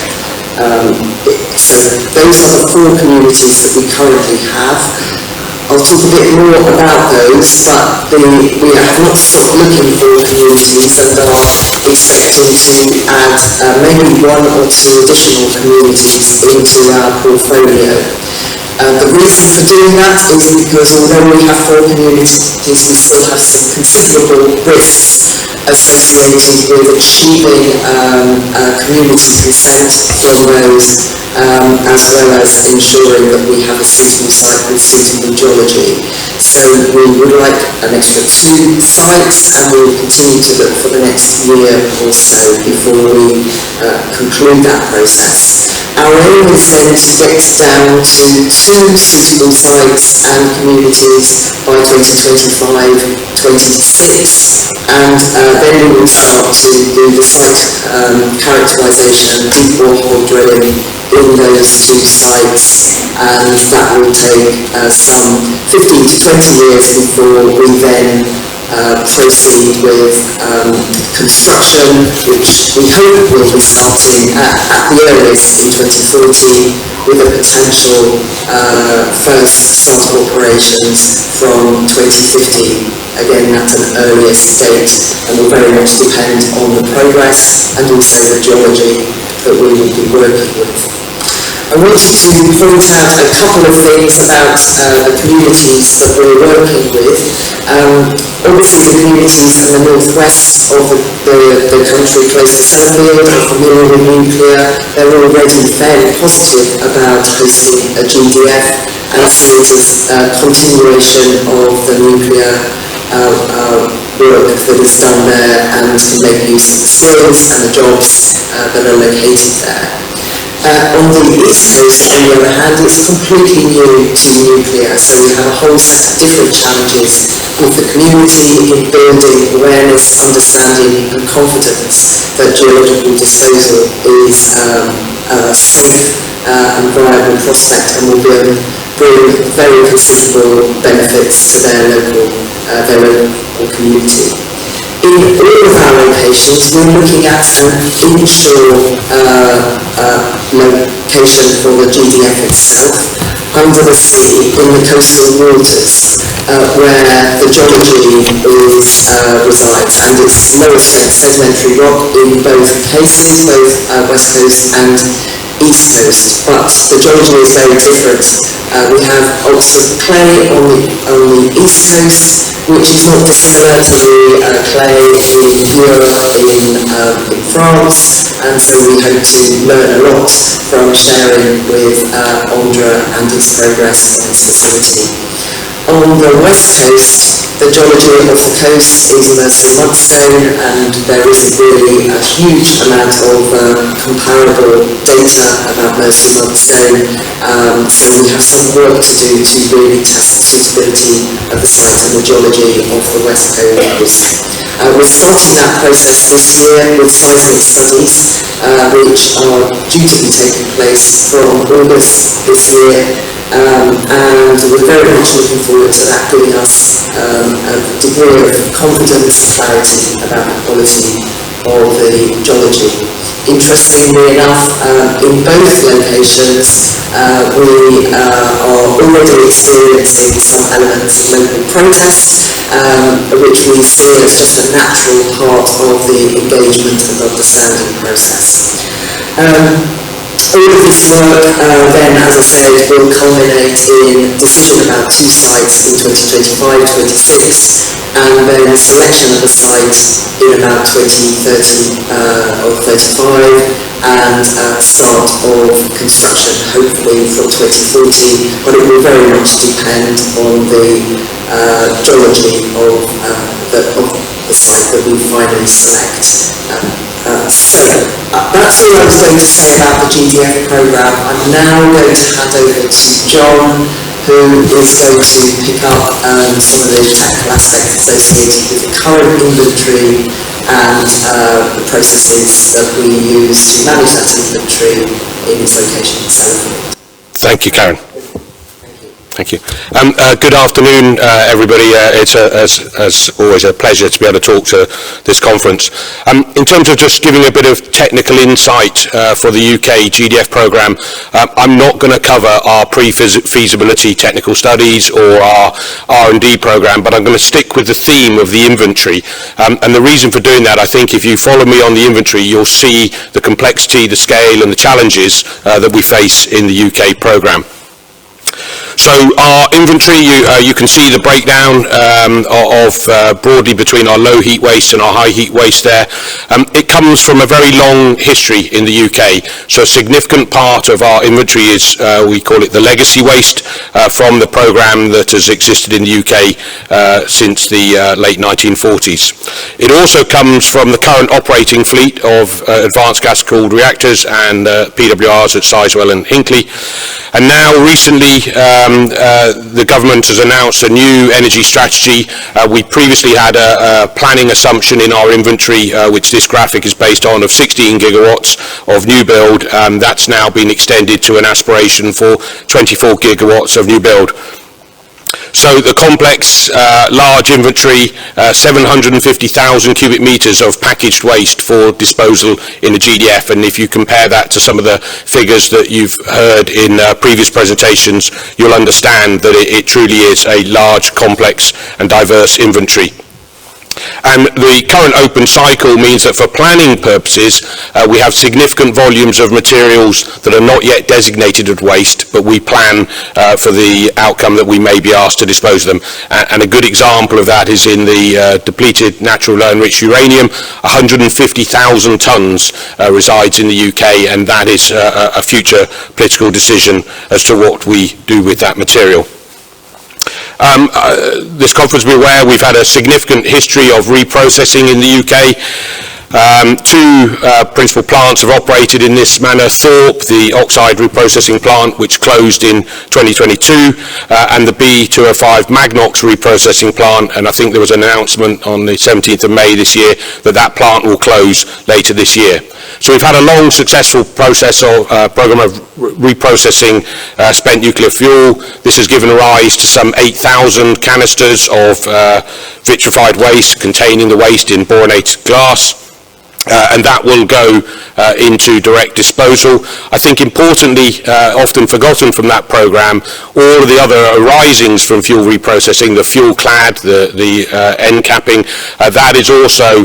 So those are the 4 communities that we currently have. I'll talk a bit more about those, but we have not stopped looking for communities and are expecting to add maybe 1 or 2 additional communities into our portfolio. The reason for doing that is because although we have 4 communities, we still have some considerable risks associated with achieving community consent from those, as well as ensuring that we have a suitable site with suitable geology. So we would like an extra 2 sites, and we will continue to look for the next year or so before we conclude that process. Our aim is then to get down to 2 suitable sites and communities by 2025-26, and then we will start to do the site characterisation and deep borehole drilling in those 2 sites, and that will take some 15 to 20 years before we then proceed with construction, which we hope will be starting at the earliest in 2040, with a potential first start of operations from 2050, again at an earliest date, and will very much depend on the progress and also the geology that we will be working with. I wanted to point out a couple of things about the communities that we're working with. Obviously, the communities in the northwest of the country close to Sellafield are familiar with nuclear. They're already fairly positive about hosting a GDF and see it as a continuation of the nuclear work that is done there, and can make use of the skills and the jobs that are located there. On the east coast, on the other hand, it's completely new to nuclear, so we have a whole set of different challenges with the community in building awareness, understanding and confidence that geological disposal is a safe and viable prospect, and will bring very considerable benefits to their local community. In all of our locations, we're looking at an inshore location for the GDF itself, under the sea in the coastal waters, where the geology resides. and it's lower strength sedimentary rock in both cases, both West Coast and East Coast, but the geology is very different. We have ulcer clay on the East Coast, which is not dissimilar to the clay in Europe, in France, and so we hope to learn a lot from sharing with Ondra and its progress on this facility. On the West Coast, the geology of the coast is immersed in mudstone, and there isn't really a huge amount of comparable data about immersive mudstone, so we have some work to do to really test the suitability of the site and the geology of the West Coast. We're starting that process this year with seismic studies, which are due to be taking place from August this year. And we're very much looking forward to that giving us a degree of confidence, clarity about the quality of the geology. Interestingly enough, in both locations, we are already experiencing some elements of local protest, which we see as just a natural part of the engagement and understanding process. All of this work then, as I said, will culminate in decision about 2 sites in 2025-26, and then selection of a site in about 2030 or 35, and start of construction hopefully from 2040, but it will very much depend on the geology of the site that we finally select. That's all I was going to say about the GDF programme. I'm now going to hand over to John, who is going to pick up some of the technical aspects associated with the current inventory and the processes that we use to manage that inventory in its location. So, thank you, Karen. Thank you. Good afternoon, everybody. It's as always a pleasure to be able to talk to this conference. In terms of just giving a bit of technical insight for the UK GDF programme, I'm not going to cover our pre-feasibility technical studies or our R&D programme, but I'm going to stick with the theme of the inventory. And the reason for doing that, I think if you follow me on the inventory, you'll see the complexity, the scale and the challenges that we face in the UK programme. So our inventory, you can see the breakdown broadly between our low heat waste and our high heat waste there. It comes from a very long history in the UK. So a significant part of our inventory is, we call it the legacy waste, from the programme that has existed in the UK since the late 1940s. It also comes from the current operating fleet of advanced gas-cooled reactors and PWRs at Sizewell and Hinkley. And now recently, the government has announced a new energy strategy. We previously had a planning assumption in our inventory, which this graphic is based on, of 16 gigawatts of new build. That's now been extended to an aspiration for 24 gigawatts of new build. So the complex, large inventory, 750,000 cubic metres of packaged waste for disposal in the GDF, and if you compare that to some of the figures that you've heard in previous presentations, you'll understand that it truly is a large, complex and diverse inventory. And the current open cycle means that for planning purposes, we have significant volumes of materials that are not yet designated as waste, but we plan for the outcome that we may be asked to dispose of them. And a good example of that is in the depleted natural low enriched uranium. 150,000 tonnes resides in the UK, and that is a future political decision as to what we do with that material. This conference will be aware we've had a significant history of reprocessing in the UK. Two principal plants have operated in this manner: Thorpe, the oxide reprocessing plant, which closed in 2022, and the B205 Magnox reprocessing plant, and I think there was an announcement on the 17th of May this year that that plant will close later this year. So we've had a long, successful process of program of reprocessing spent nuclear fuel. This has given rise to some 8,000 canisters of vitrified waste containing the waste in boronate glass. and that will go into direct disposal. I think importantly, often forgotten from that programme, all of the other arisings from fuel reprocessing, the fuel clad, the end capping, that is also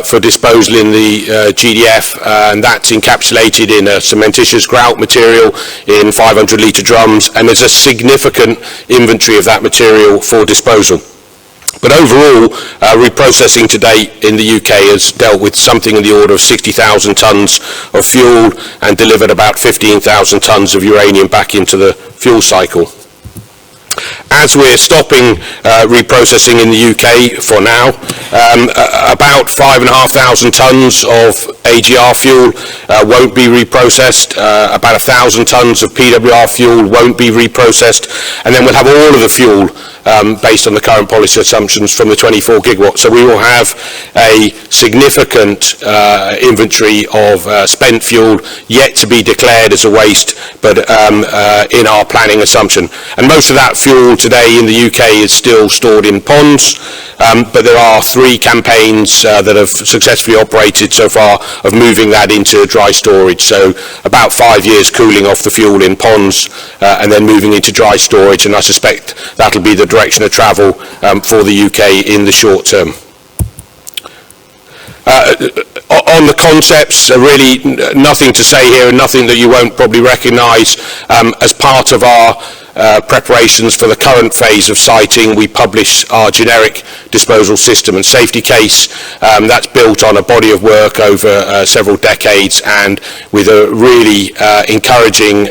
for disposal in the GDF, and that's encapsulated in a cementitious grout material in 500 litre drums, and there's a significant inventory of that material for disposal. But overall, reprocessing to date in the UK has dealt with something in the order of 60,000 tonnes of fuel and delivered about 15,000 tonnes of uranium back into the fuel cycle. As we're stopping reprocessing in the UK for now, about 5,500 tonnes of AGR fuel won't be reprocessed, about 1,000 tonnes of PWR fuel won't be reprocessed, and then we'll have all of the fuel based on the current policy assumptions from the 24 gigawatts. So we will have a significant inventory of spent fuel yet to be declared as a waste, but in our planning assumption. And most of that fuel today in the UK is still stored in ponds, but there are 3 campaigns that have successfully operated so far of moving that into dry storage. So about 5 years cooling off the fuel in ponds and then moving into dry storage, and I suspect that'll be the direction of travel for the UK in the short term. On the concepts, really nothing to say here, and nothing that you won't probably recognise. As part of our preparations for the current phase of siting, we publish our generic disposal system and safety case. That's built on a body of work over several decades, and with a really encouraging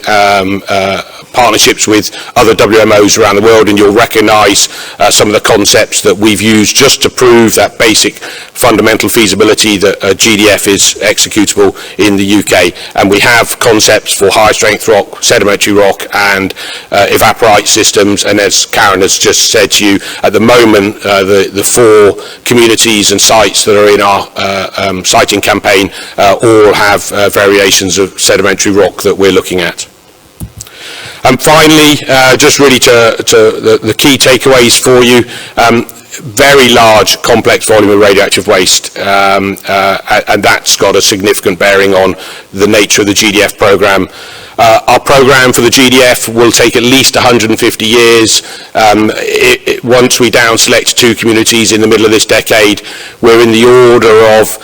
partnerships with other WMOs around the world, and you'll recognise some of the concepts that we've used just to prove that basic fundamental feasibility that GDF is executable in the UK. And we have concepts for high strength rock, sedimentary rock and evaporite systems, and as Karen has just said to you, at the moment the 4 communities and sites that are in our siting campaign all have variations of sedimentary rock that we're looking at. And finally, just really to the key takeaways for you, very large complex volume of radioactive waste, and that's got a significant bearing on the nature of the GDF programme. Our programme for the GDF will take at least 150 years. Once we down select 2 communities in the middle of this decade, we're in the order of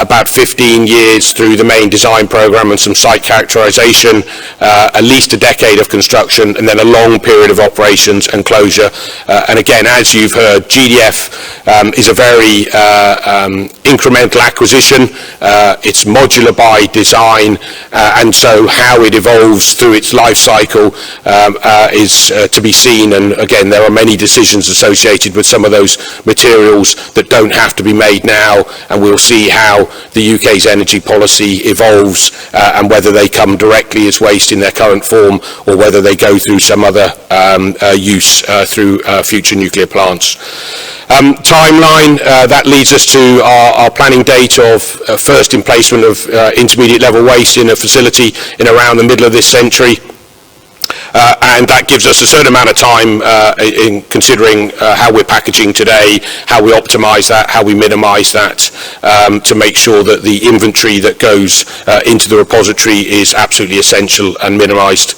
about 15 years through the main design programme and some site characterisation, at least a decade of construction, and then a long period of operations and closure. And again, as you've heard, GDF is a very incremental acquisition. It's modular by design, and so how it evolves through its life cycle is to be seen. And again, there are many decisions associated with some of those materials that don't have to be made now, and we'll see how the UK's energy policy evolves and whether they come directly as waste in their current form or whether they go through some other use through future nuclear plants. Timeline, that leads us to our planning date of first emplacement of intermediate level waste in a facility in around the middle of this century. And that gives us a certain amount of time in considering how we're packaging today, how we optimise that, how we minimise that, to make sure that the inventory that goes into the repository is absolutely essential and minimised.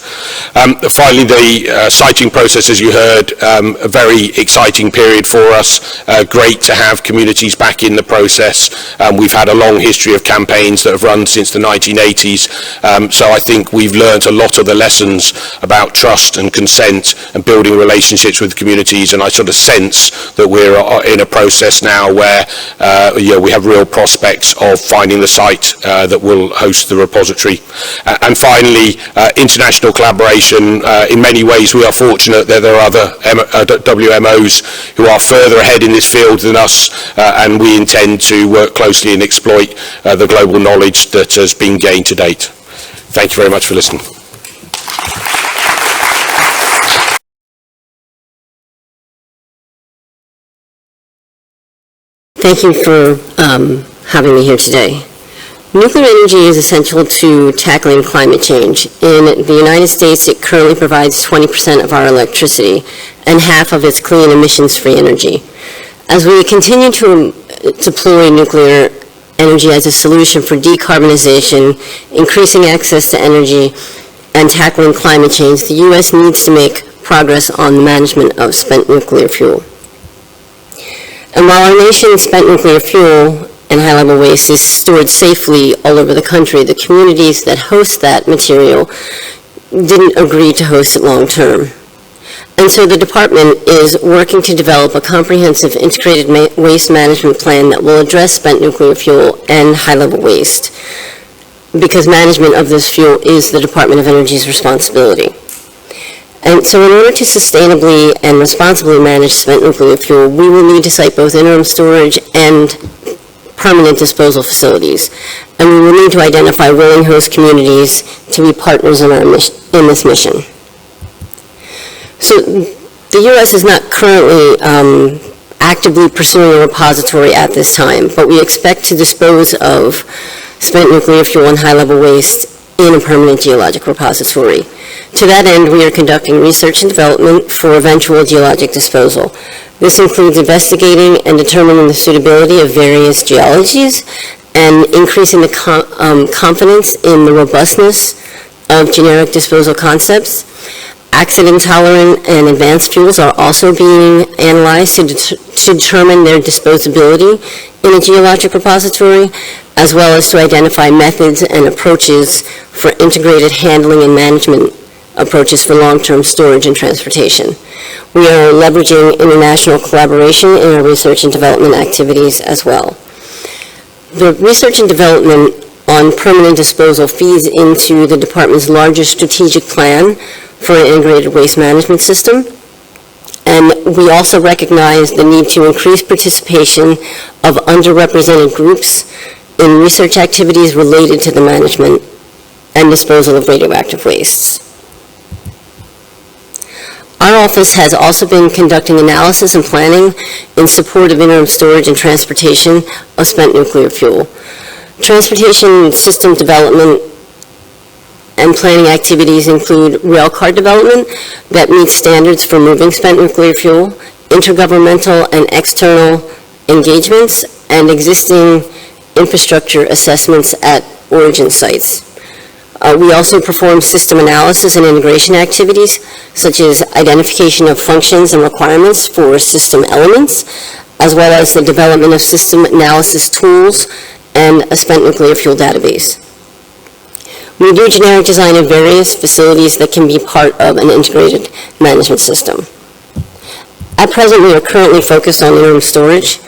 Finally, the siting process, as you heard, a very exciting period for us. Great to have communities back in the process. We've had a long history of campaigns that have run since the 1980s, so I think we've learnt a lot of the lessons about trust and consent and building relationships with communities, and I sort of sense that we're in a process now where we have real prospects of finding the site that will host the repository. And finally, international collaboration. In many ways we are fortunate that there are other WMOs who are further ahead in this field than us, and we intend to work closely and exploit the global knowledge that has been gained to date. Thank you very much for listening. Thank you for having me here today. Nuclear energy is essential to tackling climate change. In the United States, it currently provides 20% of our electricity and half of its clean emissions-free energy. As we continue to deploy nuclear energy as a solution for decarbonization, increasing access to energy, and tackling climate change, the U.S. needs to make progress on the management of spent nuclear fuel. And while our nation's spent nuclear fuel and high-level waste is stored safely all over the country, the communities that host that material didn't agree to host it long-term. And so the department is working to develop a comprehensive integrated waste management plan that will address spent nuclear fuel and high-level waste, because management of this fuel is the Department of Energy's responsibility. And so in order to sustainably and responsibly manage spent nuclear fuel, we will need to site both interim storage and permanent disposal facilities. And we will need to identify willing host communities to be partners in this mission. So the U.S. is not currently actively pursuing a repository at this time, but we expect to dispose of spent nuclear fuel and high-level waste in a permanent geologic repository. To that end, we are conducting research and development for eventual geologic disposal. This includes investigating and determining the suitability of various geologies and increasing the confidence in the robustness of generic disposal concepts. Accident-tolerant and advanced fuels are also being analyzed to determine their disposability in a geologic repository, as well as to identify methods and approaches for integrated handling and management approaches for long-term storage and transportation. We are leveraging international collaboration in our research and development activities as well. The research and development on permanent disposal feeds into the department's larger strategic plan for an integrated waste management system. And we also recognize the need to increase participation of underrepresented groups in research activities related to the management and disposal of radioactive wastes. Our office has also been conducting analysis and planning in support of interim storage and transportation of spent nuclear fuel. Transportation system development and planning activities include rail car development that meets standards for moving spent nuclear fuel, intergovernmental and external engagements, and existing infrastructure assessments at origin sites. We also perform system analysis and integration activities, such as identification of functions and requirements for system elements, as well as the development of system analysis tools and a spent nuclear fuel database. We do generic design of various facilities that can be part of an integrated management system. At present, we are currently focused on interim storage.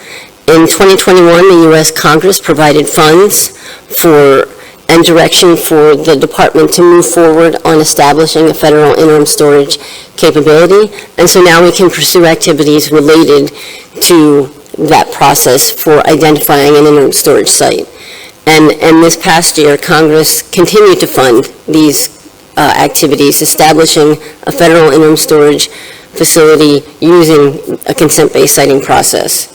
In 2021, the U.S. Congress provided funds and direction for the department to move forward on establishing a federal interim storage capability, and so now we can pursue activities related to that process for identifying an interim storage site. And this past year, Congress continued to fund these activities, establishing a federal interim storage facility using a consent-based siting process.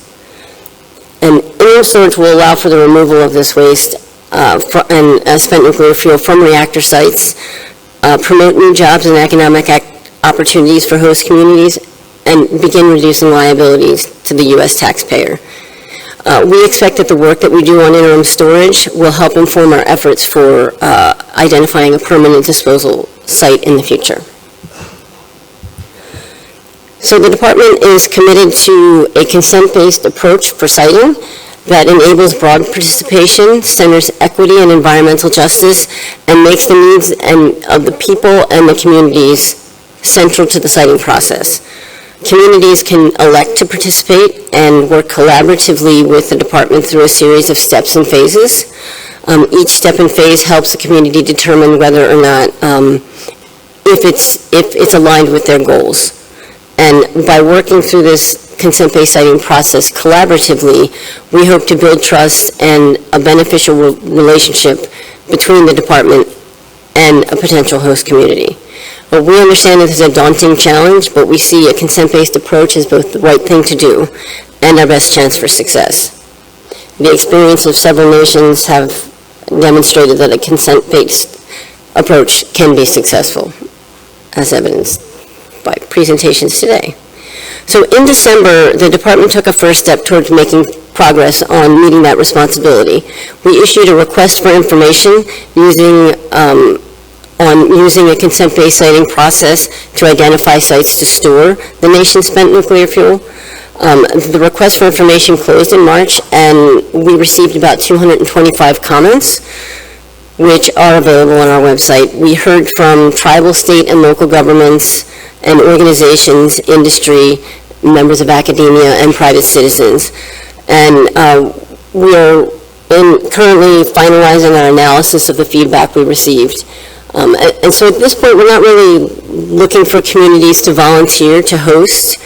And interim storage will allow for the removal of this waste and spent nuclear fuel from reactor sites, promote new jobs and economic opportunities for host communities, and begin reducing liabilities to the U.S. taxpayer. We expect that the work that we do on interim storage will help inform our efforts for identifying a permanent disposal site in the future. So the department is committed to a consent-based approach for siting that enables broad participation, centers equity and environmental justice, and makes the needs of the people and the communities central to the siting process. Communities can elect to participate and work collaboratively with the department through a series of steps and phases. Each step and phase helps the community determine whether or not if it's aligned with their goals. And by working through this consent-based siting process collaboratively, we hope to build trust and a beneficial relationship between the department and a potential host community. But we understand that this is a daunting challenge, but we see a consent-based approach as both the right thing to do and our best chance for success. The experience of several nations have demonstrated that a consent-based approach can be successful, as evidenced by presentations today. So in December, the department took a first step towards making progress on meeting that responsibility. We issued a request for information using a consent-based siting process to identify sites to store the nation's spent nuclear fuel. The request for information closed in March, and we received about 225 comments, which are available on our website. We heard from tribal, state, and local governments and organizations, industry, members of academia, and private citizens. And we are currently finalizing our analysis of the feedback we received. And so at this point, we're not really looking for communities to volunteer to host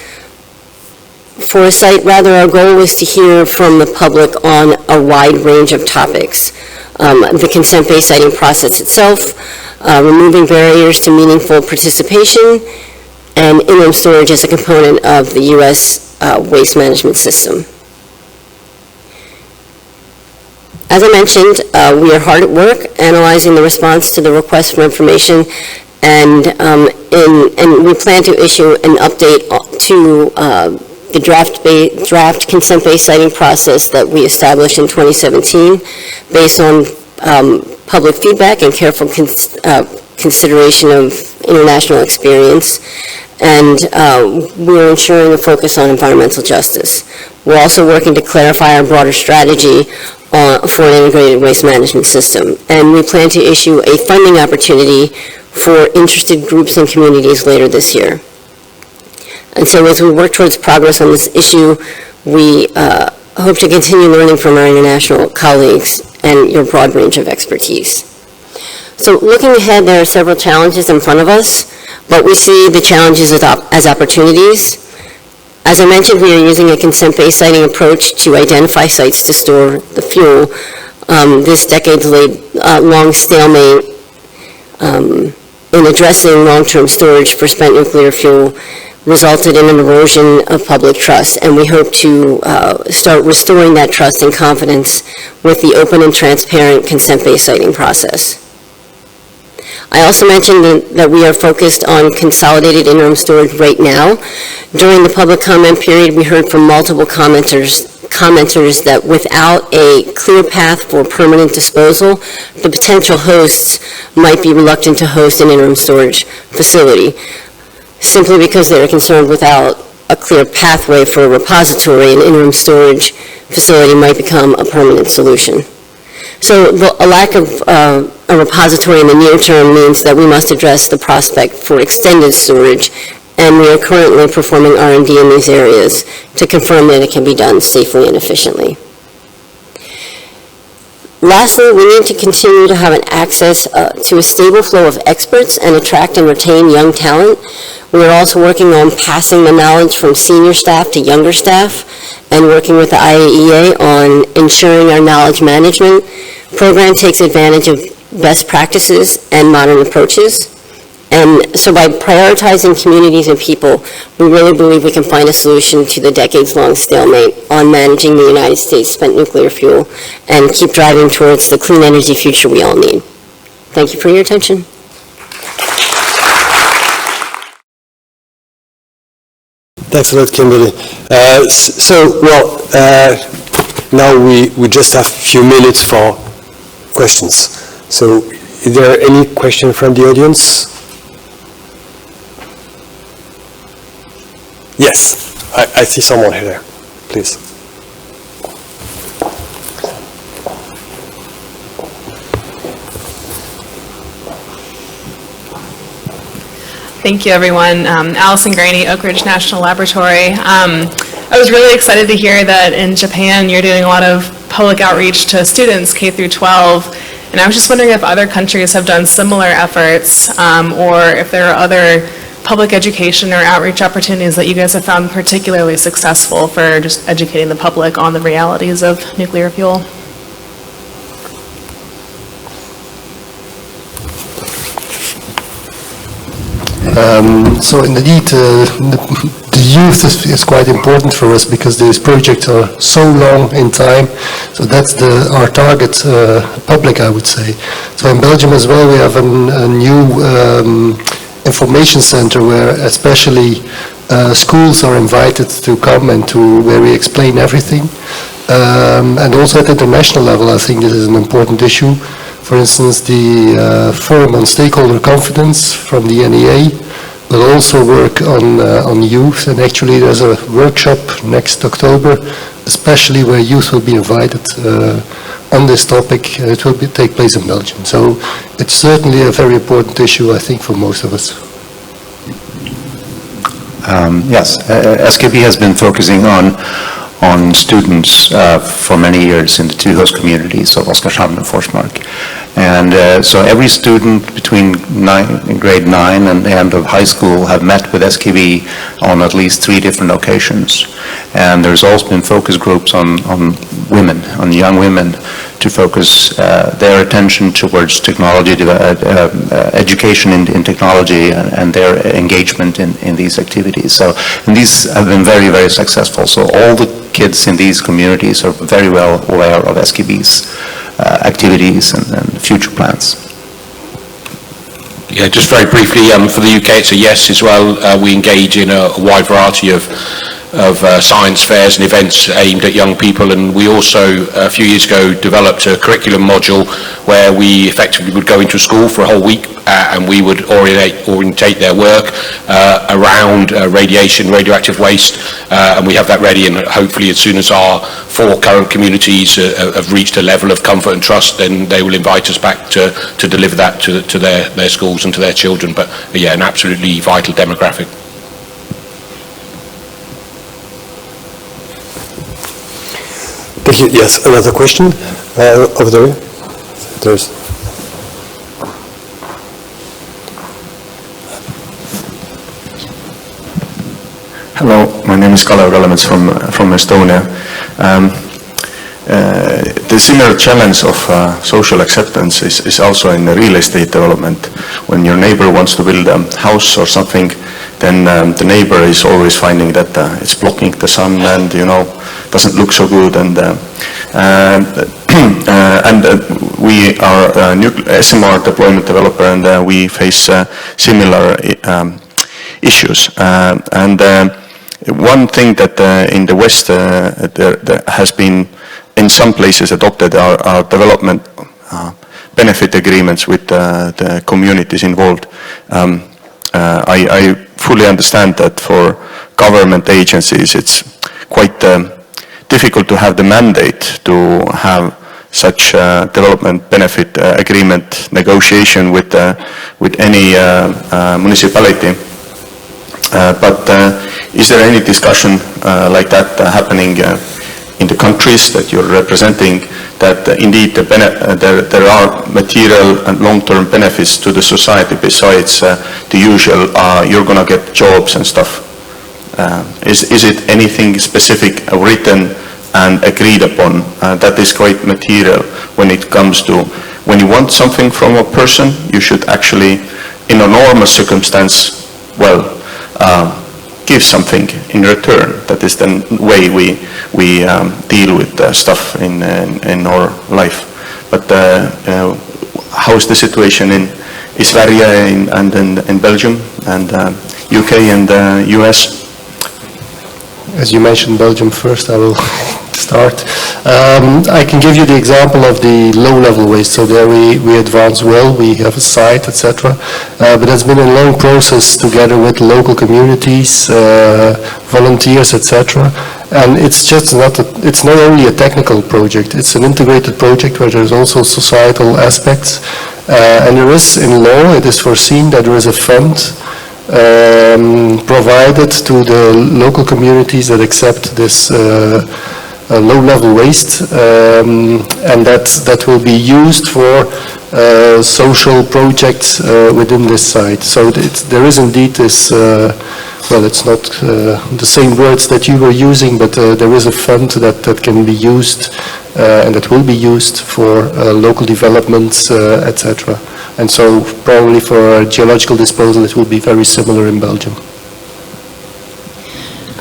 for a site. Rather, our goal is to hear from the public on a wide range of topics. The consent-based siting process itself, removing barriers to meaningful participation, and interim storage as a component of the U.S. waste management system. As I mentioned, we are hard at work analyzing the response to the request for information, and we plan to issue an update to the draft consent-based siting process that we established in 2017 based on public feedback and careful consideration of international experience. And we're ensuring a focus on environmental justice. We're also working to clarify our broader strategy for an integrated waste management system. And we plan to issue a funding opportunity for interested groups and communities later this year. And so as we work towards progress on this issue, we hope to continue learning from our international colleagues and your broad range of expertise. So looking ahead, there are several challenges in front of us, but we see the challenges as opportunities. As I mentioned, we are using a consent-based siting approach to identify sites to store the fuel. This decades-long stalemate in addressing long-term storage for spent nuclear fuel resulted in an erosion of public trust, and we hope to start restoring that trust and confidence with the open and transparent consent-based siting process. I also mentioned that we are focused on consolidated interim storage right now. During the public comment period, we heard from multiple commenters that without a clear path for permanent disposal, the potential hosts might be reluctant to host an interim storage facility, simply because they are concerned without a clear pathway for a repository, an interim storage facility might become a permanent solution. So a lack of a repository in the near term means that we must address the prospect for extended storage, and we are currently performing R&D in these areas to confirm that it can be done safely and efficiently. Lastly, we need to continue to have an access to a stable flow of experts and attract and retain young talent. We are also working on passing the knowledge from senior staff to younger staff and working with the IAEA on ensuring our knowledge management program takes advantage of best practices and modern approaches. And so by prioritizing communities and people, we really believe we can find a solution to the decades-long stalemate on managing the United States spent nuclear fuel and keep driving towards the clean energy future we all need. Thank you for your attention. Thanks a lot, Kimberly. Now we just have a few minutes for questions. So is there any question from the audience? Yes, I see someone here, please. Thank you, everyone. Allison Graney, Oak Ridge National Laboratory. I was really excited to hear that in Japan you're doing a lot of public outreach to students K through 12, and I was just wondering if other countries have done similar efforts, or if there are other public education or outreach opportunities that you guys have found particularly successful for just educating the public on the realities of nuclear fuel. So indeed, the youth is quite important for us because these projects are so long in time. So that's our target public, I would say. So in Belgium as well, we have a new information center where especially schools are invited to come and where we explain everything. And also at international level, I think this is an important issue. For instance, the Forum on Stakeholder Confidence from the NEA will also work on youth, and actually there's a workshop next October, especially where youth will be invited on this topic. It will take place in Belgium. So it's certainly a very important issue, I think, for most of us. Yes, SKB has been focusing on students for many years in the two host communities of Oskarshamn and Forsmark. And so every student between grade 9 and the end of high school have met with SKB on at least 3 different occasions. And there's also been focus groups on women, on young women, to focus their attention towards technology, education in technology and their engagement in these activities. So, and these have been very, very successful. So all the kids in these communities are very well aware of SKB's activities and future plans. Yeah, just very briefly, for the UK it's a yes as well. We engage in a wide variety of science fairs and events aimed at young people, and we also a few years ago developed a curriculum module where we effectively would go into a school for a whole week and we would orientate their work around radiation, radioactive waste, and we have that ready, and hopefully as soon as our 4 current communities have reached a level of comfort and trust, then they will invite us back to deliver that to their schools and to their children. But yeah, an absolutely vital demographic. Thank you. Yes, another question over there. There's. Hello, my name is Kalev Kalemets from Estonia. The similar challenge of social acceptance is also in the real estate development. When your neighbor wants to build a house or something, then the neighbor is always finding that it's blocking the sun and, you know, doesn't look so good. And we are a SMR deployment developer, and we face similar issues. One thing that in the West there has been in some places adopted are development benefit agreements with the communities involved. I fully understand that for government agencies it's quite difficult to have the mandate to have such development benefit agreement negotiation with any municipality. But is there any discussion like that happening in the countries that you're representing, that indeed there are material and long-term benefits to the society besides the usual, you're going to get jobs and stuff? Is it anything specific written and agreed upon that is quite material when it comes to when you want something from a person, you should actually, in a normal circumstance, well, give something in return. That is the way we deal with stuff in our life. But how is the situation in Sverige and in Belgium and UK and US? As you mentioned Belgium first, I will start. I can give you the example of the low-level waste. So there we advance well, we have a site, etc. But it's been a long process together with local communities, volunteers, etc. And it's just it's not only a technical project, it's an integrated project where there's also societal aspects. And there is, in law, it is foreseen that there is a fund provided to the local communities that accept this low-level waste, and that will be used for social projects within this site. So there is indeed this, well, it's not the same words that you were using, but there is a fund that can be used and that will be used for local developments, etc. And so probably for geological disposal it will be very similar in Belgium.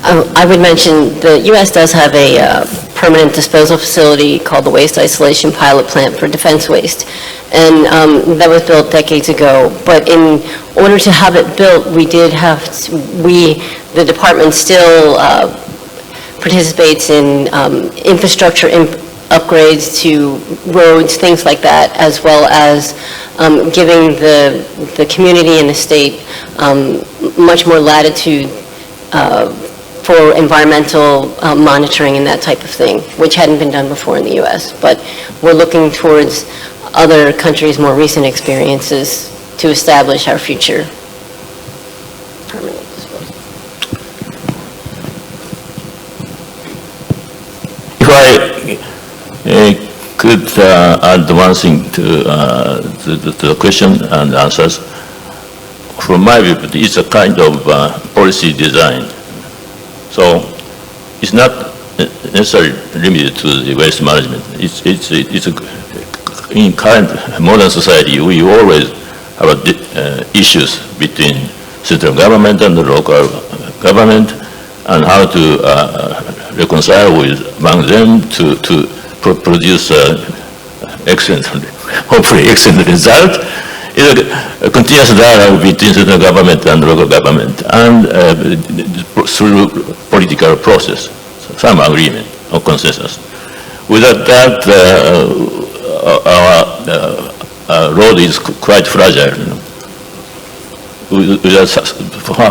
I would mention the U.S. does have a permanent disposal facility called the Waste Isolation Pilot Plant for defense waste, and that was built decades ago. But in order to have it built, we did have the department still participates in infrastructure upgrades to roads, things like that, as well as giving the community and the state much more latitude for environmental monitoring and that type of thing, which hadn't been done before in the U.S. But we're looking towards other countries' more recent experiences to establish our future permanent disposal. If I could add one thing to the question and answers, from my view, it's a kind of policy design. So it's not necessarily limited to the waste management. In current modern society, we always have issues between central government and the local government, and how to reconcile among them to produce excellent, hopefully excellent result. It's a continuous dialogue between central government and local government, and through political process, some agreement or consensus. Without that, our road is quite fragile. Without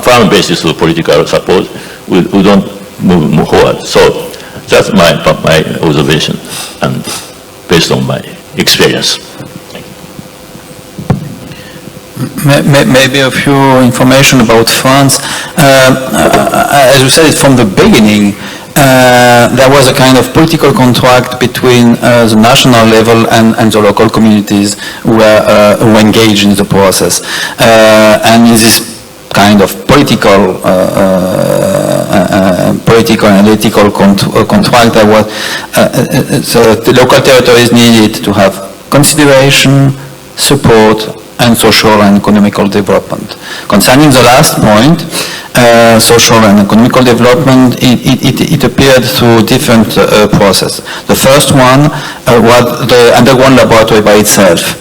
firm basis of political support, we don't move forward. So that's my observation, and based on my experience. Maybe a few information about France. As you said, from the beginning, there was a kind of political contract between the national level and the local communities who engaged in the process. And in this kind of political and ethical contract, there was so the local territories needed to have consideration, support, and social and economical development. Concerning the last point, social and economical development, it appeared through different processes. The first one was the underground laboratory by itself,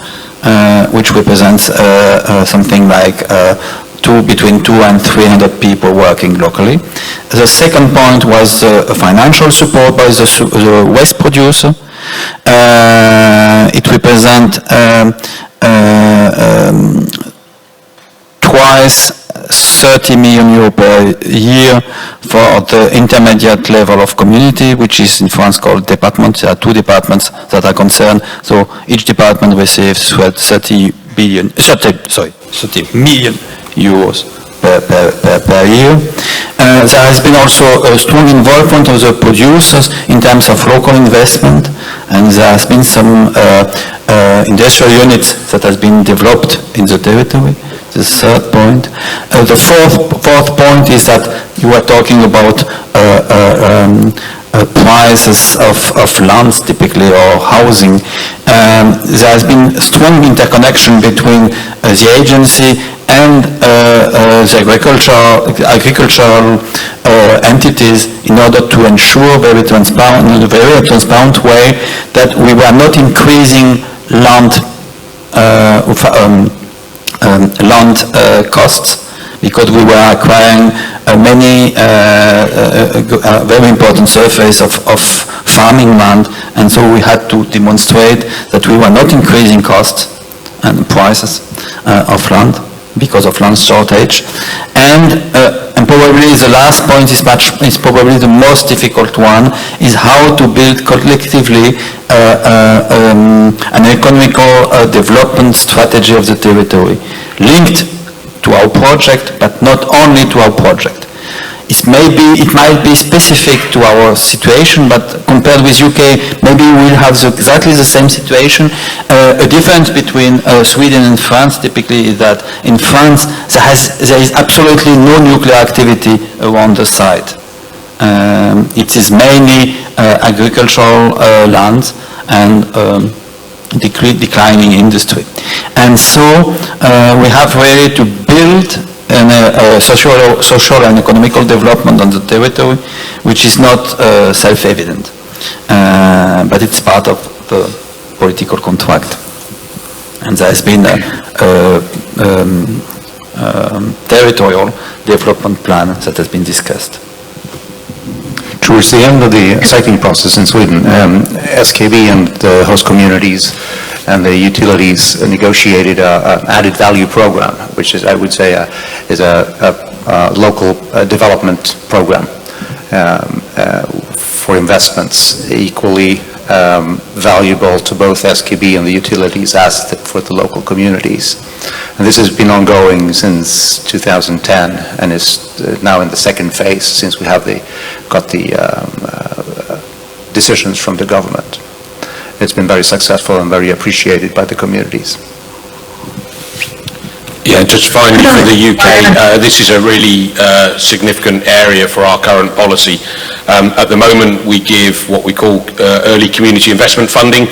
which represents something like between 200 and 300 people working locally. The second point was financial support by the waste producer. It represents twice 30 million euro per year for the intermediate level of community, which is in France called department. There are two departments that are concerned, so each department receives 30 million euros per year. There has been also a strong involvement of the producers in terms of local investment, and there has been some industrial units that has been developed in the territory. The third point. The fourth point is that you are talking about prices of lands typically, or housing. There has been strong interconnection between the agency and the agricultural entities in order to ensure in a very transparent way that we were not increasing land costs, because we were acquiring many very important surface of farming land, and so we had to demonstrate that we were not increasing costs and prices of land because of land shortage. And probably the last point is probably the most difficult one, is how to build collectively an economical development strategy of the territory, linked to our project, but not only to our project. It might be specific to our situation, but compared with UK, maybe we'll have exactly the same situation. A difference between Sweden and France typically is that in France there is absolutely no nuclear activity around the site. It is mainly agricultural lands and declining industry. And so we have really to build social and economical development on the territory, which is not self-evident, but it's part of the political contract. And there has been a territorial development plan that has been discussed. Towards the end of the siting process in Sweden, SKB and the host communities and the utilities negotiated an added value program, which is, I would say, is a local development program for investments equally valuable to both SKB and the utilities as for the local communities. And this has been ongoing since 2010 and is now in the second phase since we have got the decisions from the government. It's been very successful and very appreciated by the communities. Yeah, just finally for the UK, this is a really significant area for our current policy. At the moment, we give what we call early community investment funding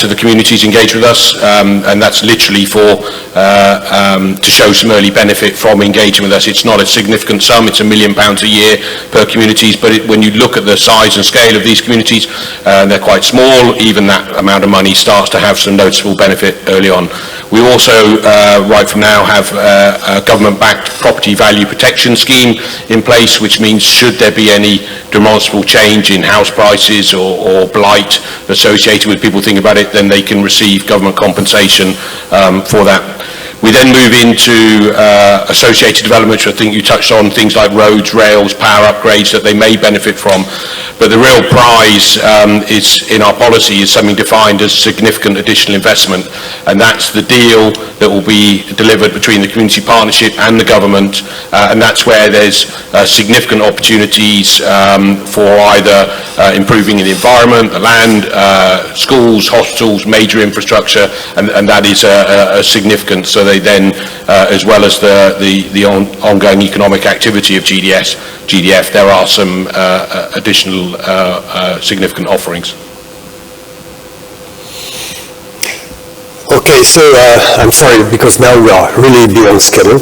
to the communities engaged with us, and that's literally for to show some early benefit from engaging with us. It's not a significant sum, it's £1 million a year per communities, but when you look at the size and scale of these communities, they're quite small. Even that amount of money starts to have some noticeable benefit early on. We also, right from now, have a government-backed property value protection scheme in place, which means should there be any demonstrable change in house prices or blight associated with people thinking about it, then they can receive government compensation for that. We then move into associated development, which I think you touched on, things like roads, rails, power upgrades that they may benefit from. But the real prize is in our policy is something defined as significant additional investment, and that's the deal that will be delivered between the community partnership and the government, and that's where there's significant opportunities for either improving the environment, the land, schools, hospitals, major infrastructure, and that is a significant. So they then, as well as the ongoing economic activity of GDF, there are some additional significant offerings. Okay, so I'm sorry because now we are really beyond schedule.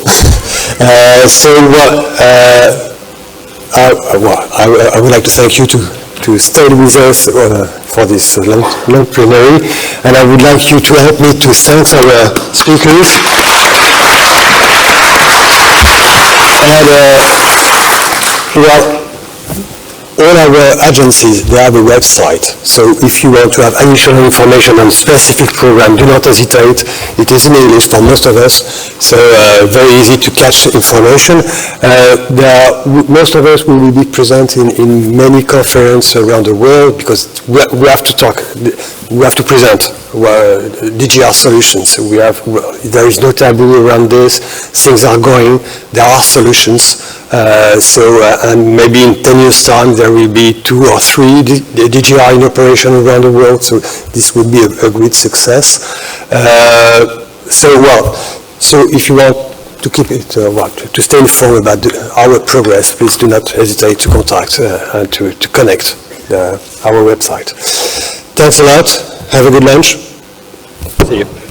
I would like to thank you to stay with us for this long plenary, and I would like you to help me to thank our speakers. And all our agencies, they have a website. So if you want to have additional information on specific program, do not hesitate. It is in English for most of us, so very easy to catch information. Most of us will be present in many conferences around the world because we have to talk, we have to present DGR solutions. There is no taboo around this. Things are going. There are solutions. And maybe in 10 years' time there will be 2 or 3 DGR in operation around the world. So this would be a great success. So if you want to keep it, to stay informed about our progress, please do not hesitate to contact and to connect our website. Thanks a lot. Have a good lunch. See you.